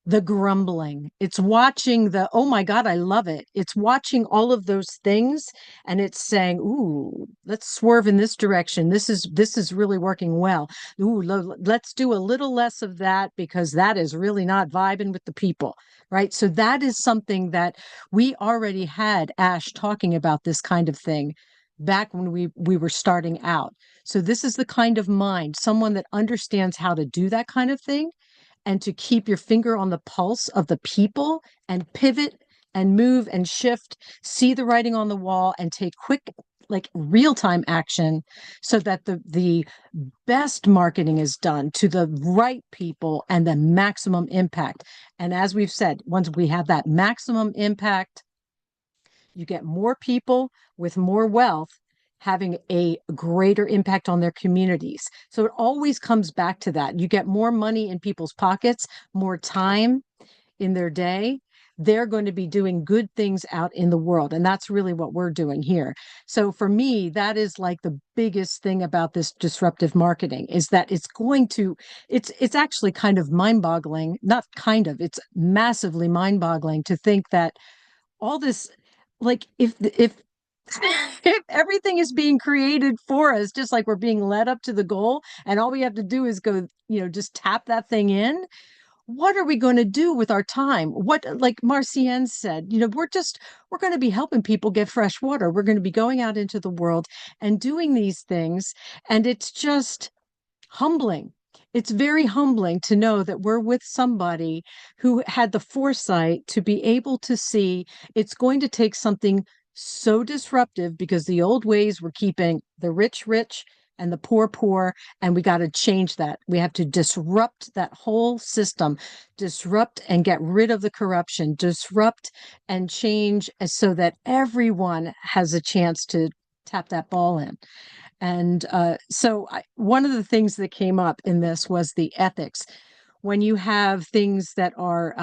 the grumbling. It's watching the, oh my God, I love it. It's watching all of those things and it's saying, ooh, let's swerve in this direction. This is really working well. Ooh, let's do a little less of that because that is really not vibing with the people, right? So that is something that we already had Ash talking about this kind of thing back when we were starting out. So this is the kind of mind, someone that understands how to do that kind of thing and to keep your finger on the pulse of the people and pivot and move and shift, see the writing on the wall and take quick, like real-time action so that the best marketing is done to the right people and the maximum impact. And as we've said, once we have that maximum impact, you get more people with more wealth having a greater impact on their communities. So it always comes back to that. You get more money in people's pockets, more time in their day. They're going to be doing good things out in the world. And that's really what we're doing here. So for me, that is like the biggest thing about this disruptive marketing is that it's actually kind of mind-boggling, not kind of, it's massively mind-boggling to think that all this, like if if everything is being created for us, just like we're being led up to the goal, and all we have to do is go, just tap that thing in. What are we going to do with our time? What, like Marcienne said, we're going to be helping people get fresh water. We're going to be going out into the world and doing these things. And it's just humbling. It's very humbling to know that we're with somebody who had the foresight to be able to see it's going to take something so disruptive because the old ways were keeping the rich rich and the poor poor, and we got to change that. We have to disrupt that whole system, disrupt and get rid of the corruption, disrupt and change so that everyone has a chance to tap that ball in. And one of the things that came up in this was the ethics. When you have things that are,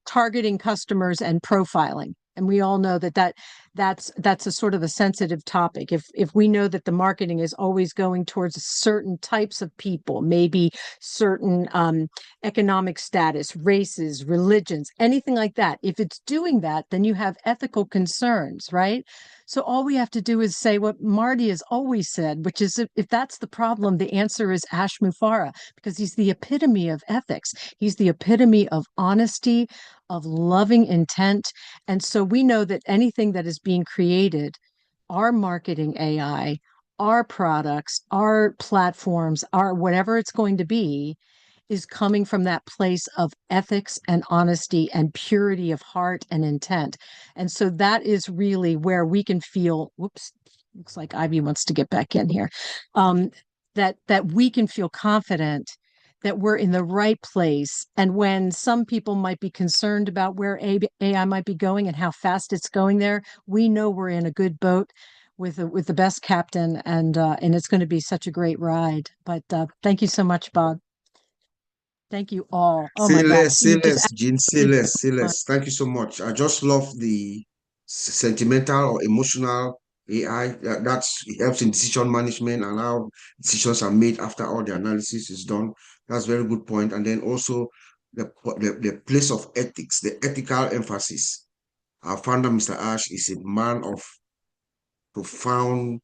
targeting customers and profiling, and we all know that's a sort of a sensitive topic. If we know that the marketing is always going towards certain types of people, maybe certain economic status, races, religions, anything like that, if it's doing that, then you have ethical concerns, right? So all we have to do is say what Marty has always said, which is if that's the problem, the answer is Ash Mufareh, because he's the epitome of ethics. He's the epitome of honesty, of loving intent. And so we know that anything that is being created, our marketing AI, our products, our platforms, our whatever it's going to be, is coming from that place of ethics and honesty and purity of heart and intent. And so that is really where we can feel, whoops, looks like Ivy wants to get back in here, that we can feel confident that we're in the right place. And when some people might be concerned about where AI might be going and how fast it's going there, we know we're in a good boat with the best captain, and it's going to be such a great ride. But thank you so much, Bob. Thank you all. Oh my God. Say less, Jean, say less, say less. Thank you so much. I just love the sentimental or emotional AI. It helps in decision management and how decisions are made after all the analysis is done. That's a very good point. And then also the place of ethics, the ethical emphasis. Our founder, Mr. Ash, is a man of profound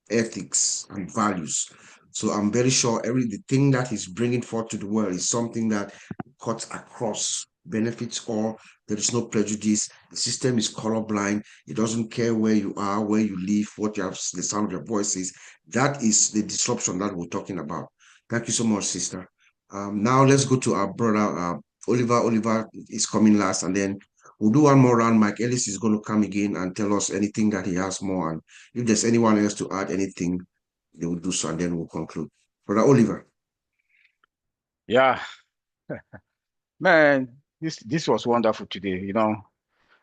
ethics and values. So I'm very sure the thing that he's bringing forth to the world is something that cuts across, benefits all. There is no prejudice. The system is colorblind. It doesn't care where you are, where you live, what you have, the sound of your voice is. That is the disruption that we're talking about. Thank you so much, sister. Now let's go to our brother, Oliver. Oliver is coming last, and then we'll do one more round. Mike Ellis is going to come again and tell us anything that he has more. And if there's anyone else to add anything, they will do so, and then we'll conclude. Brother Oliver. Yeah. Man, this was wonderful today.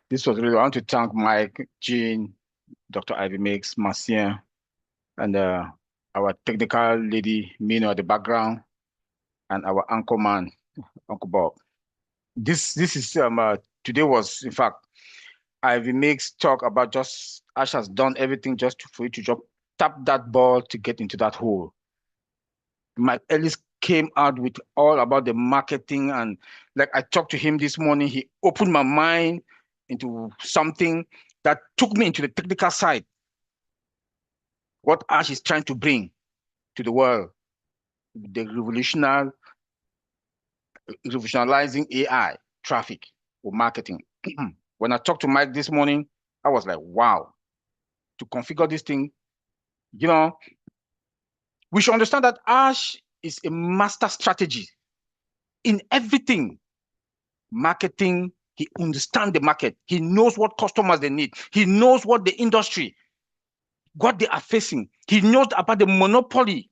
This was really, I want to thank Mike, Jean, Dr. Ivy Mix, Marcien, and our our technical lady, Mino, at the background, and our anchor man, Uncle Bob. This is today was, in fact, Ivy makes talk about just Ash has done everything just for you to just tap that ball to get into that hole. Mike Ellis came out with all about the marketing, and like I talked to him this morning, he opened my mind into something that took me into the technical side. What Ash is trying to bring to the world, the revolutionizing AI traffic or marketing. When I talked to Mike this morning, I was like, wow, to configure this thing, you know, we should understand that Ash is a master strategy in everything. Marketing, he understands the market. He knows what customers they need. He knows what the industry, what they are facing. He knows about the monopoly.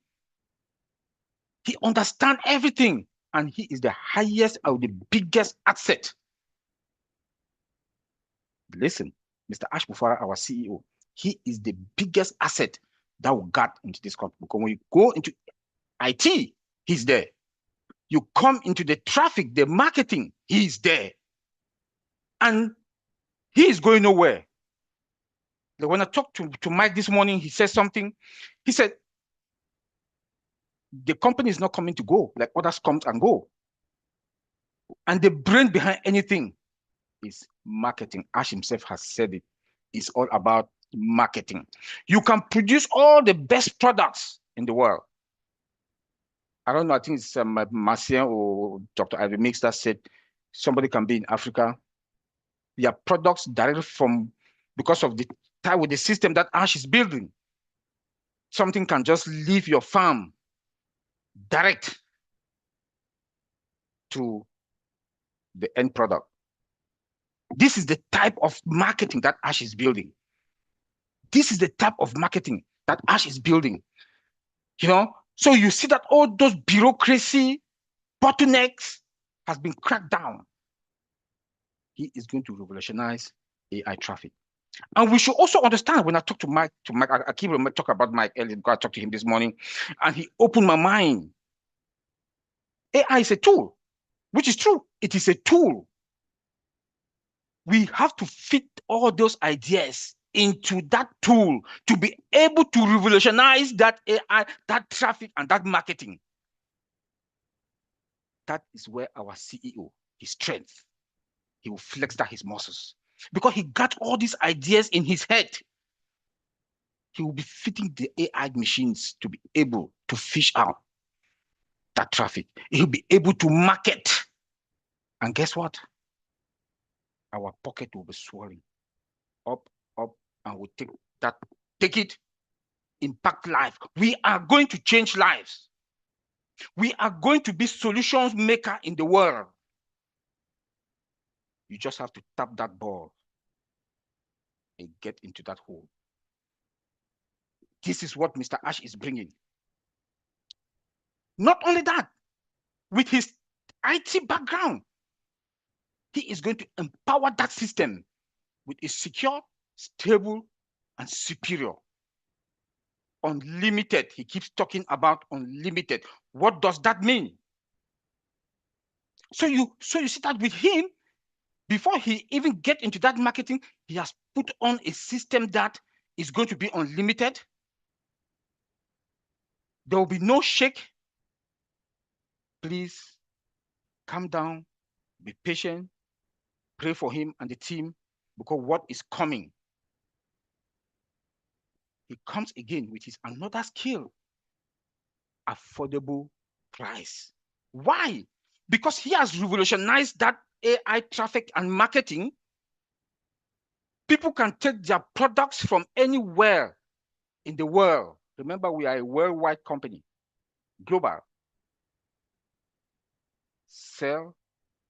He understands everything. And he is the highest or the biggest asset. Listen, Mr. Ash Bufara, our CEO, he is the biggest asset that we got into this company. Because when you go into IT, he's there. You come into the traffic, the marketing, he's there. And he is going nowhere. When I talked to Mike this morning, he said something. He said, the company is not coming to go like others come and go. And the brain behind anything is marketing. Ash himself has said it. It's all about marketing. You can produce all the best products in the world. I don't know, I think it's Marcien or Dr. Ivy Mix that said somebody can be in Africa. Their products directly from, because of the tie with the system that Ash is building. Something can just leave your farm direct to the end product. This is the type of marketing that Ash is building. This is the type of marketing that Ash is building. You know, so you see that all those bureaucracy, bottlenecks has been cracked down. He is going to revolutionize AI traffic. And we should also understand, when I talk to Mike, I keep talking about Mike earlier because I talked to him this morning, and he opened my mind. AI is a tool, which is true. It is a tool. We have to fit all those ideas into that tool to be able to revolutionize that AI, that traffic, and that marketing. That is where our CEO, his strength, he will flex that his muscles. Because he got all these ideas in his head. He will be fitting the AI machines to be able to fish out that traffic. He'll be able to market. And guess what? Our pocket will be swelling up, and we'll take it, impact life. We are going to change lives. We are going to be solutions maker in the world. You just have to tap that ball and get into that hole. This is what Mr. Ash is bringing. Not only that, with his IT background, he is going to empower that system with a secure, stable, and superior. Unlimited. He keeps talking about unlimited. What does that mean? So you see that with him, before he even get into that marketing, he has put on a system that is going to be unlimited. There will be no shake. Please calm down, be patient, pray for him and the team, because what is coming, he comes again with his another skill, affordable price. Why? Because he has revolutionized that AI traffic and marketing. People can take their products from anywhere in the world. Remember, we are a worldwide company, global. Sell.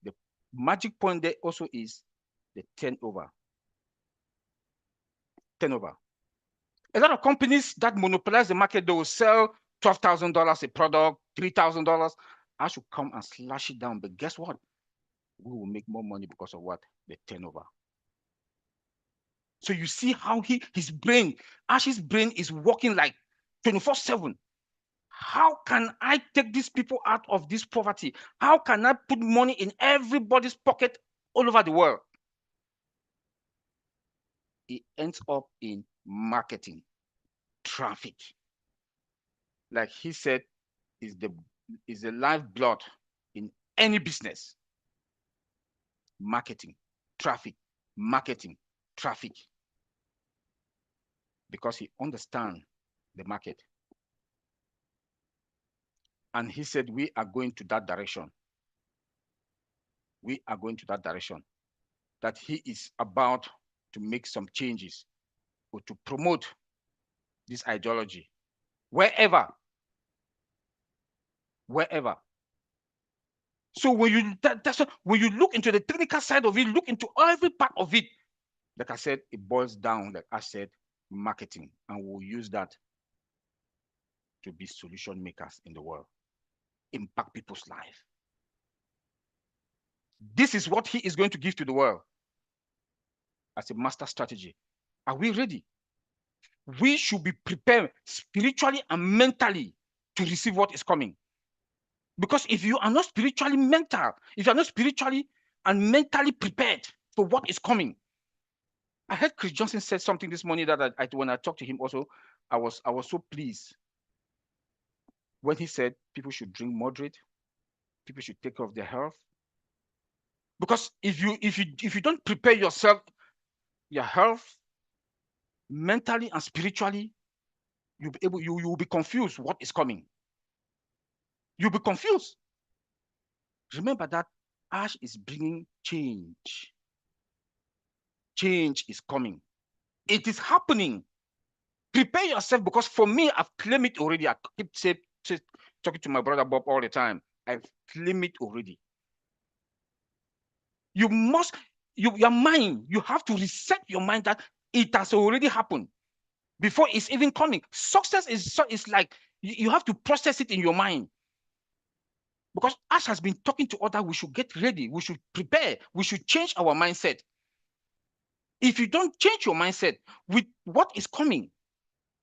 The magic point there also is the turnover. A lot of companies that monopolize the market, they will sell $12,000 a product, $3,000. I should come and slash it down. But guess what? We will make more money because of what? The turnover. So you see how his brain, Ash's brain is working like 24/7. How can I take these people out of this poverty? How can I put money in everybody's pocket all over the world? It ends up in marketing, traffic. Like he said, is the lifeblood in any business. Marketing, traffic, marketing, traffic. Because he understands the market. And he said, we are going to that direction. We are going to that direction. That he is about to make some changes or to promote this ideology wherever. So when you look into the technical side of it, look into every part of it. Like I said, it boils down, like I said, marketing, and we'll use that to be solution makers in the world, impact people's life. This is what he is going to give to the world as a master strategy. Are we ready? We should be prepared spiritually and mentally to receive what is coming. Because if you are not spiritually mental, if you are not spiritually and mentally prepared for what is coming. I heard Chris Johnson said something this morning that when I talked to him also, I was so pleased when he said people should drink moderate, people should take care of their health. Because if you don't prepare yourself, your health, mentally and spiritually, you will be confused what is coming. You'll be confused. Remember that Ash is bringing change. Change is coming. It is happening. Prepare yourself, because for me, I've claimed it already. I keep talking to my brother Bob all the time. I've claimed it already. You must, your mind, you have to reset your mind that it has already happened before it's even coming. Success is like, you have to process it in your mind. Because Ash has been talking to others, we should get ready, we should prepare, we should change our mindset. If you don't change your mindset with what is coming,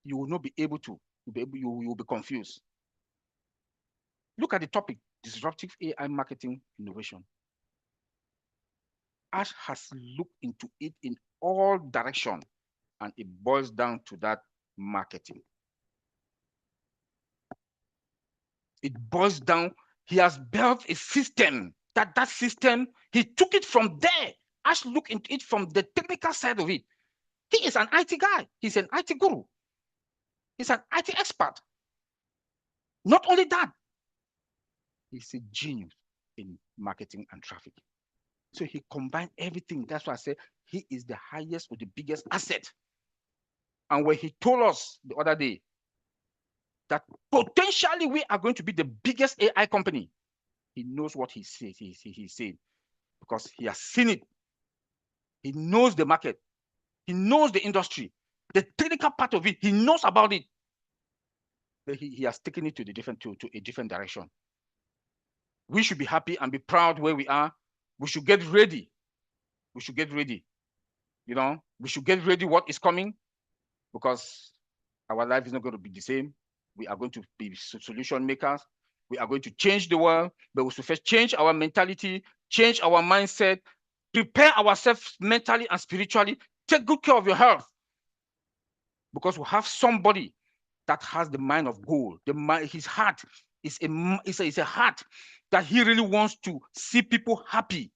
you will not be able to, you will be confused. Look at the topic, disruptive AI marketing innovation. Ash has looked into it in all directions, and it boils down to that marketing. It boils down, he has built a system, that system, he took it from there. Ash looked into it from the technical side of it. He is an IT guy. He's an IT guru. He's an IT expert. Not only that, he's a genius in marketing and traffic. So he combined everything. That's why I say he is the highest or the biggest asset. And when he told us the other day that potentially we are going to be the biggest AI company, he knows what he says. He's saying, because he has seen it. He knows the market. He knows the industry. The technical part of it, he knows about it. But he has taken it to a different direction. We should be happy and be proud where we are. We should get ready. We should get ready. You know, we should get ready what is coming, because our life is not going to be the same. We are going to be solution makers. We are going to change the world, but we should first change our mentality, change our mindset, prepare ourselves mentally and spiritually. Take good care of your health, because we have somebody that has the mind of gold. His heart is a heart that he really wants to see people happy.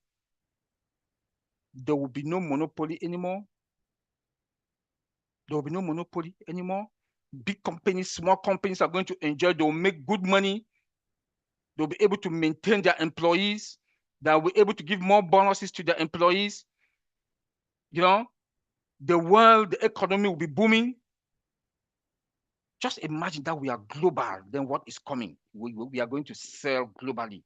There will be no monopoly anymore. There will be no monopoly anymore. Big companies, small companies are going to enjoy. They will make good money. They'll be able to maintain their employees. They'll be able to give more bonuses to their employees. You know, the world, the economy will be booming. Just imagine that we are global. Then what is coming? We are going to sell globally.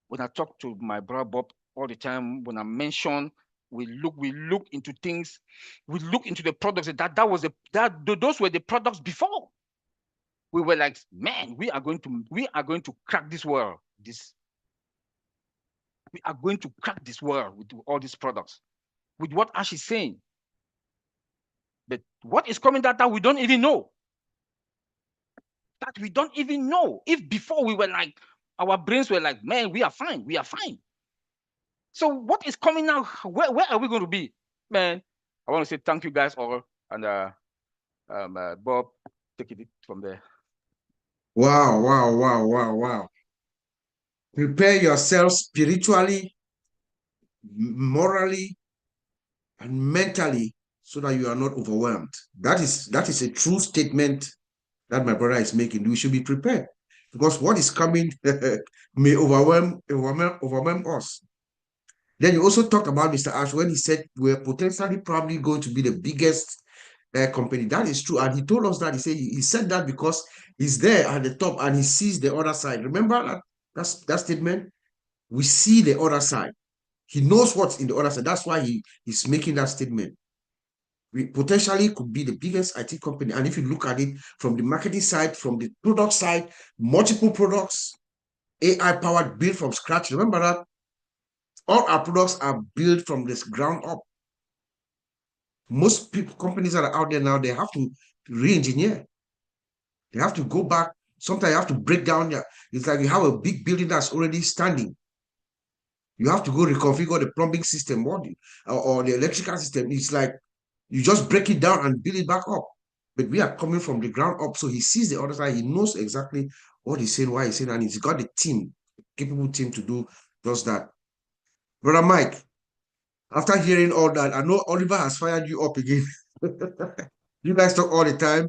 When I talk to my brother Bob all the time, when I mention, we look into things, we look into the products. Those were the products before. We were like, man, we are going to crack this world. We are going to crack this world with all these products, with what Ash is saying. But what is coming that we don't even know. that we don't even know. If before we were like, our brains were like, man, we are fine, we are fine. So what is coming now? Where are we going to be? Man, I want to say thank you guys all. And Bob, take it from there. Wow, wow, wow, wow, wow. Prepare yourself spiritually, morally, and mentally so that you are not overwhelmed. That is a true statement that my brother is making. We should be prepared because what is coming may overwhelm us. Then you also talked about Mr. Ash when he said we're potentially probably going to be the biggest company. That is true. And he told us that he said that because he's there at the top and he sees the other side. Remember that statement? We see the other side. He knows what's in the other side. That's why he's making that statement. We potentially could be the biggest IT company. And if you look at it from the marketing side, from the product side, multiple products, AI-powered, built from scratch. Remember that all our products are built from this ground up. Most companies that are out there now, they have to re-engineer. They have to go back. Sometimes you have to break down. It's like you have a big building that's already standing. You have to go reconfigure the plumbing system or the electrical system. It's like you just break it down and build it back up. But we are coming from the ground up. So he sees the other side. He knows exactly what he's saying, why he's saying, and he's got the team, capable team to do just that. Brother Mike, after hearing all that, I know Oliver has fired you up again. You guys talk all the time.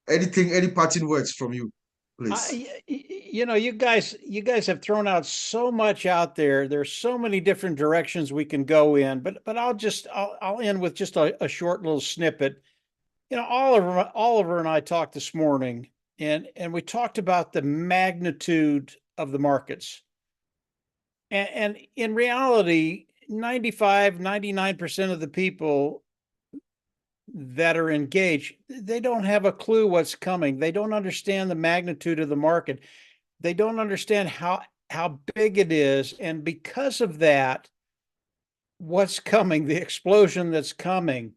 Any parting words from you, please? You guys have thrown out so much out there. There's so many different directions we can go in, but I'll end with just a short little snippet. Oliver and I talked this morning, and we talked about the magnitude of the markets. And in reality, 99% of the people that are engaged, they don't have a clue what's coming. They don't understand the magnitude of the market. They don't understand how big it is. And because of that, what's coming, the explosion that's coming.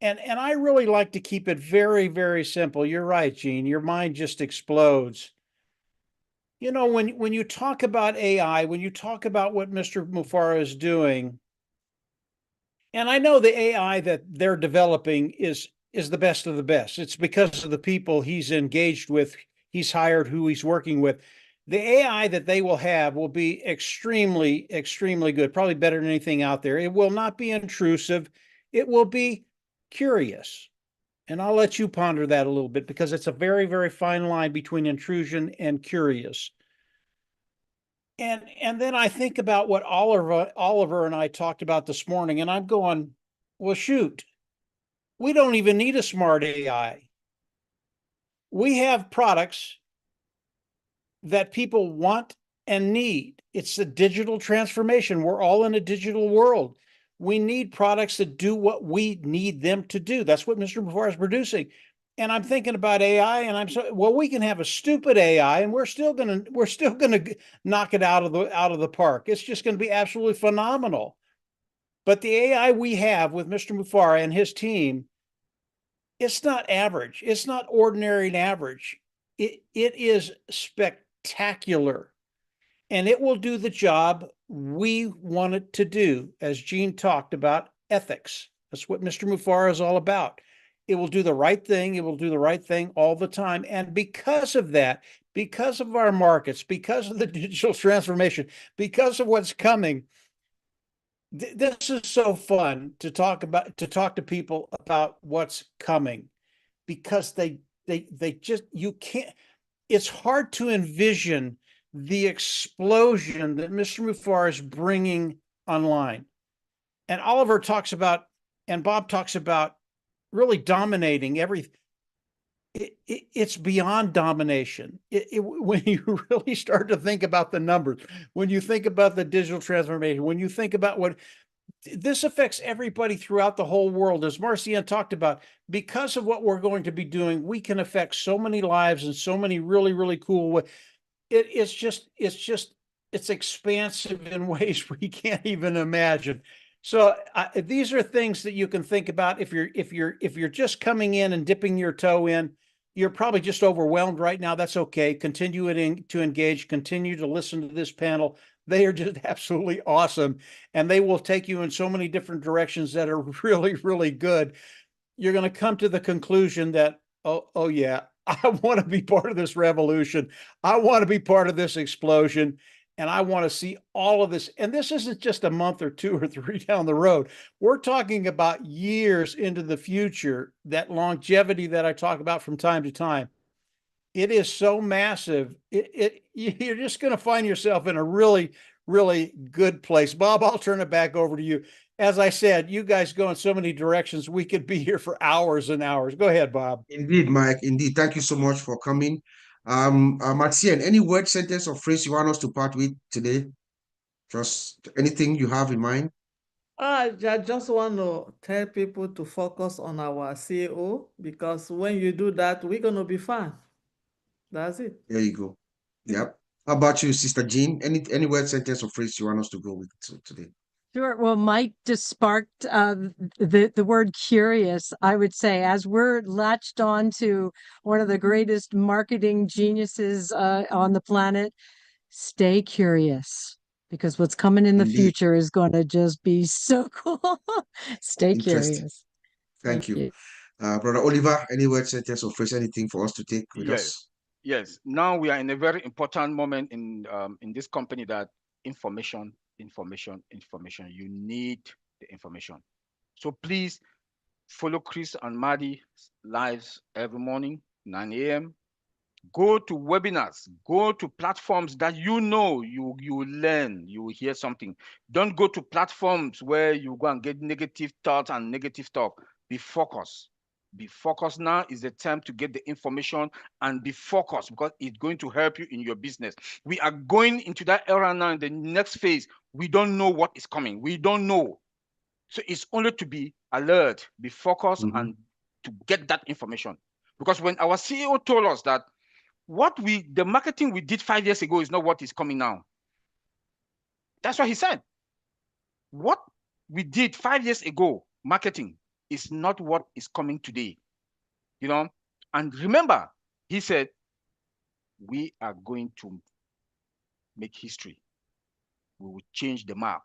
And I really like to keep it very, very simple. You're right, Gene. Your mind just explodes. When you talk about AI, when you talk about what Mr. Mufara is doing, and I know the AI that they're developing is the best of the best. It's because of the people he's engaged with, he's hired, who he's working with. The AI that they will have will be extremely, extremely good, probably better than anything out there. It will not be intrusive. It will be curious. And I'll let you ponder that a little bit because it's a very, very fine line between intrusion and curious. And then I think about what Oliver and I talked about this morning, and I'm going, well, shoot, we don't even need a smart AI. We have products that people want and need. It's the digital transformation. We're all in a digital world. We need products that do what we need them to do. That's what Mr. Mufara is producing. And I'm thinking about AI, and we can have a stupid AI, and we're still gonna knock it out of the park. It's just going to be absolutely phenomenal. But the AI we have with Mr. Mufara and his team, it's not average. It's not ordinary and average. It is spectacular. And it will do the job we want it to do, as Gene talked about, ethics. That's what Mr. Mufara is all about. It will do the right thing. It will do the right thing all the time. And because of that, because of our markets, because of the digital transformation, because of what's coming, this is so fun to talk to people about what's coming, because they just, you can't, it's hard to envision the explosion that Mr. Mufara is bringing online. And Oliver talks about, and Bob talks about, really dominating everything. It's beyond domination. When you really start to think about the numbers, when you think about the digital transformation, when you think about what this affects everybody throughout the whole world, as Marcian talked about, because of what we're going to be doing, we can affect so many lives in so many really, really cool ways. It's expansive in ways we can't even imagine. So these are things that you can think about if you're just coming in and dipping your toe in. you're probably just overwhelmed right now. That's okay. Continue to engage, continue to listen to this panel. They are just absolutely awesome. And they will take you in so many different directions that are really, really good. You're going to come to the conclusion that, oh yeah, I want to be part of this revolution. I want to be part of this explosion. And I want to see all of this. And this isn't just a month or 2 or 3 down the road. We're talking about years into the future, that longevity that I talk about from time to time. It is so massive. You're just going to find yourself in a really, really good place. Bob, I'll turn it back over to you. As I said, you guys go in so many directions. We could be here for hours and hours. Go ahead, Bob. Indeed, Mike. Indeed. Thank you so much for coming. Martien, any word, sentence, or phrase you want us to part with today? Just anything you have in mind? I just want to tell people to focus on our CEO, because when you do that, we're going to be fine. That's it. There you go. Yep. How about you, Sister Jean? Any word, sentence, or phrase you want us to go with today? Sure. Well, Mike just sparked the word curious. I would say, as we're latched on to one of the greatest marketing geniuses on the planet, stay curious, because what's coming in the Indeed. future is going to just be so cool. Stay Interesting. curious. Thank you. Brother Oliver, any word, sentence, or phrase, anything for us to take with us? Yes. Now we are in a very important moment in this company, that information. You need the information. So please follow Chris and Maddie's lives every morning, 9 a.m. Go to webinars, go to platforms that you will learn, you will hear something. Don't go to platforms where you go and get negative thoughts and negative talk. Be focused. Be focused. Now is the time to get the information and be focused, because it's going to help you in your business. We are going into that era now in the next phase. We don't know what is coming. We don't know. So it's only to be alert, be focused, and to get that information. Because when our CEO told us that the marketing we did 5 years ago is not what is coming now. That's what he said. What we did 5 years ago, marketing, is not what is coming today. And remember, he said, we are going to make history. We will change the map.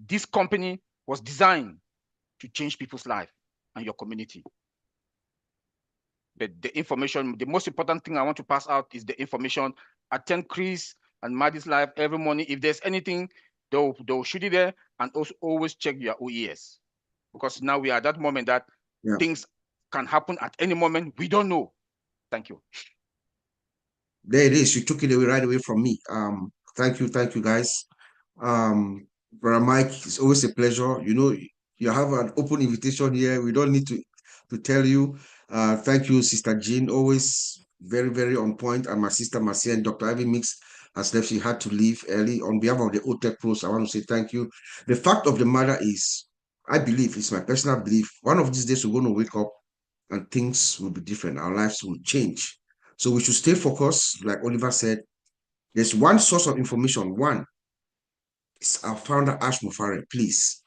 This company was designed to change people's life and your community. But the information, the most important thing I want to pass out is the information. Attend Chris and Maddie's live every morning. If there's anything, they'll shoot it there, and also always check your OES, because now we are at that moment that things can happen at any moment. We don't know. Thank you. There it is. You took it away right away from me. Thank you, guys. Brother Mike, it's always a pleasure. You have an open invitation here. We don't need to tell you. Thank you, Sister Jean. Always very, very on point. And my sister Marcia and Dr. Ivy Mix has left. She had to leave early. On behalf of the Othech Pros, I want to say thank you. The fact of the matter is, I believe, it's my personal belief, one of these days we're going to wake up and things will be different. Our lives will change. So we should stay focused. Like Oliver said, there's one source of information. One is our founder, Ash Mufare. Please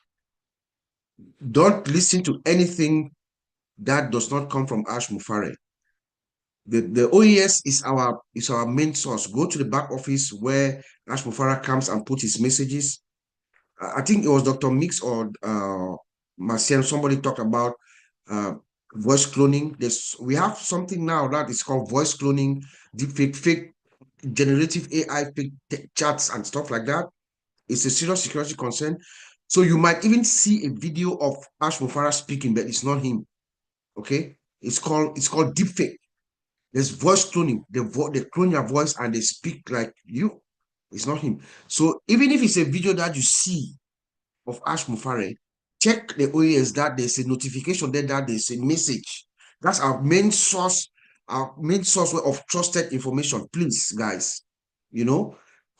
don't listen to anything that does not come from Ash Mufare. The OES is our main source. Go to the back office where Ash Mufara comes and puts his messages. I think it was Dr. Mix or Marcel, somebody talked about voice cloning. We have something now that is called voice cloning, deepfake, fake generative AI, fake chats and stuff like that. It's a serious security concern. So you might even see a video of Ash Mufara speaking, but it's not him. Okay, it's called deepfake. There's voice cloning. They clone your voice and they speak like you. It's not him. So even if it's a video that you see of Ash Mufare, check the OES that there's a notification there that there's a message. That's our main source of trusted information. Please, guys,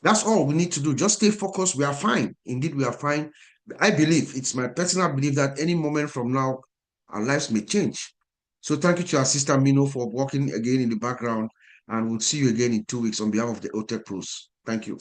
that's all we need to do. Just stay focused. We are fine. Indeed, we are fine. I believe, it's my personal belief, that any moment from now, our lives may change. So thank you to our sister Mino for working again in the background, and we'll see you again in 2 weeks on behalf of the Othech Pros. Thank you.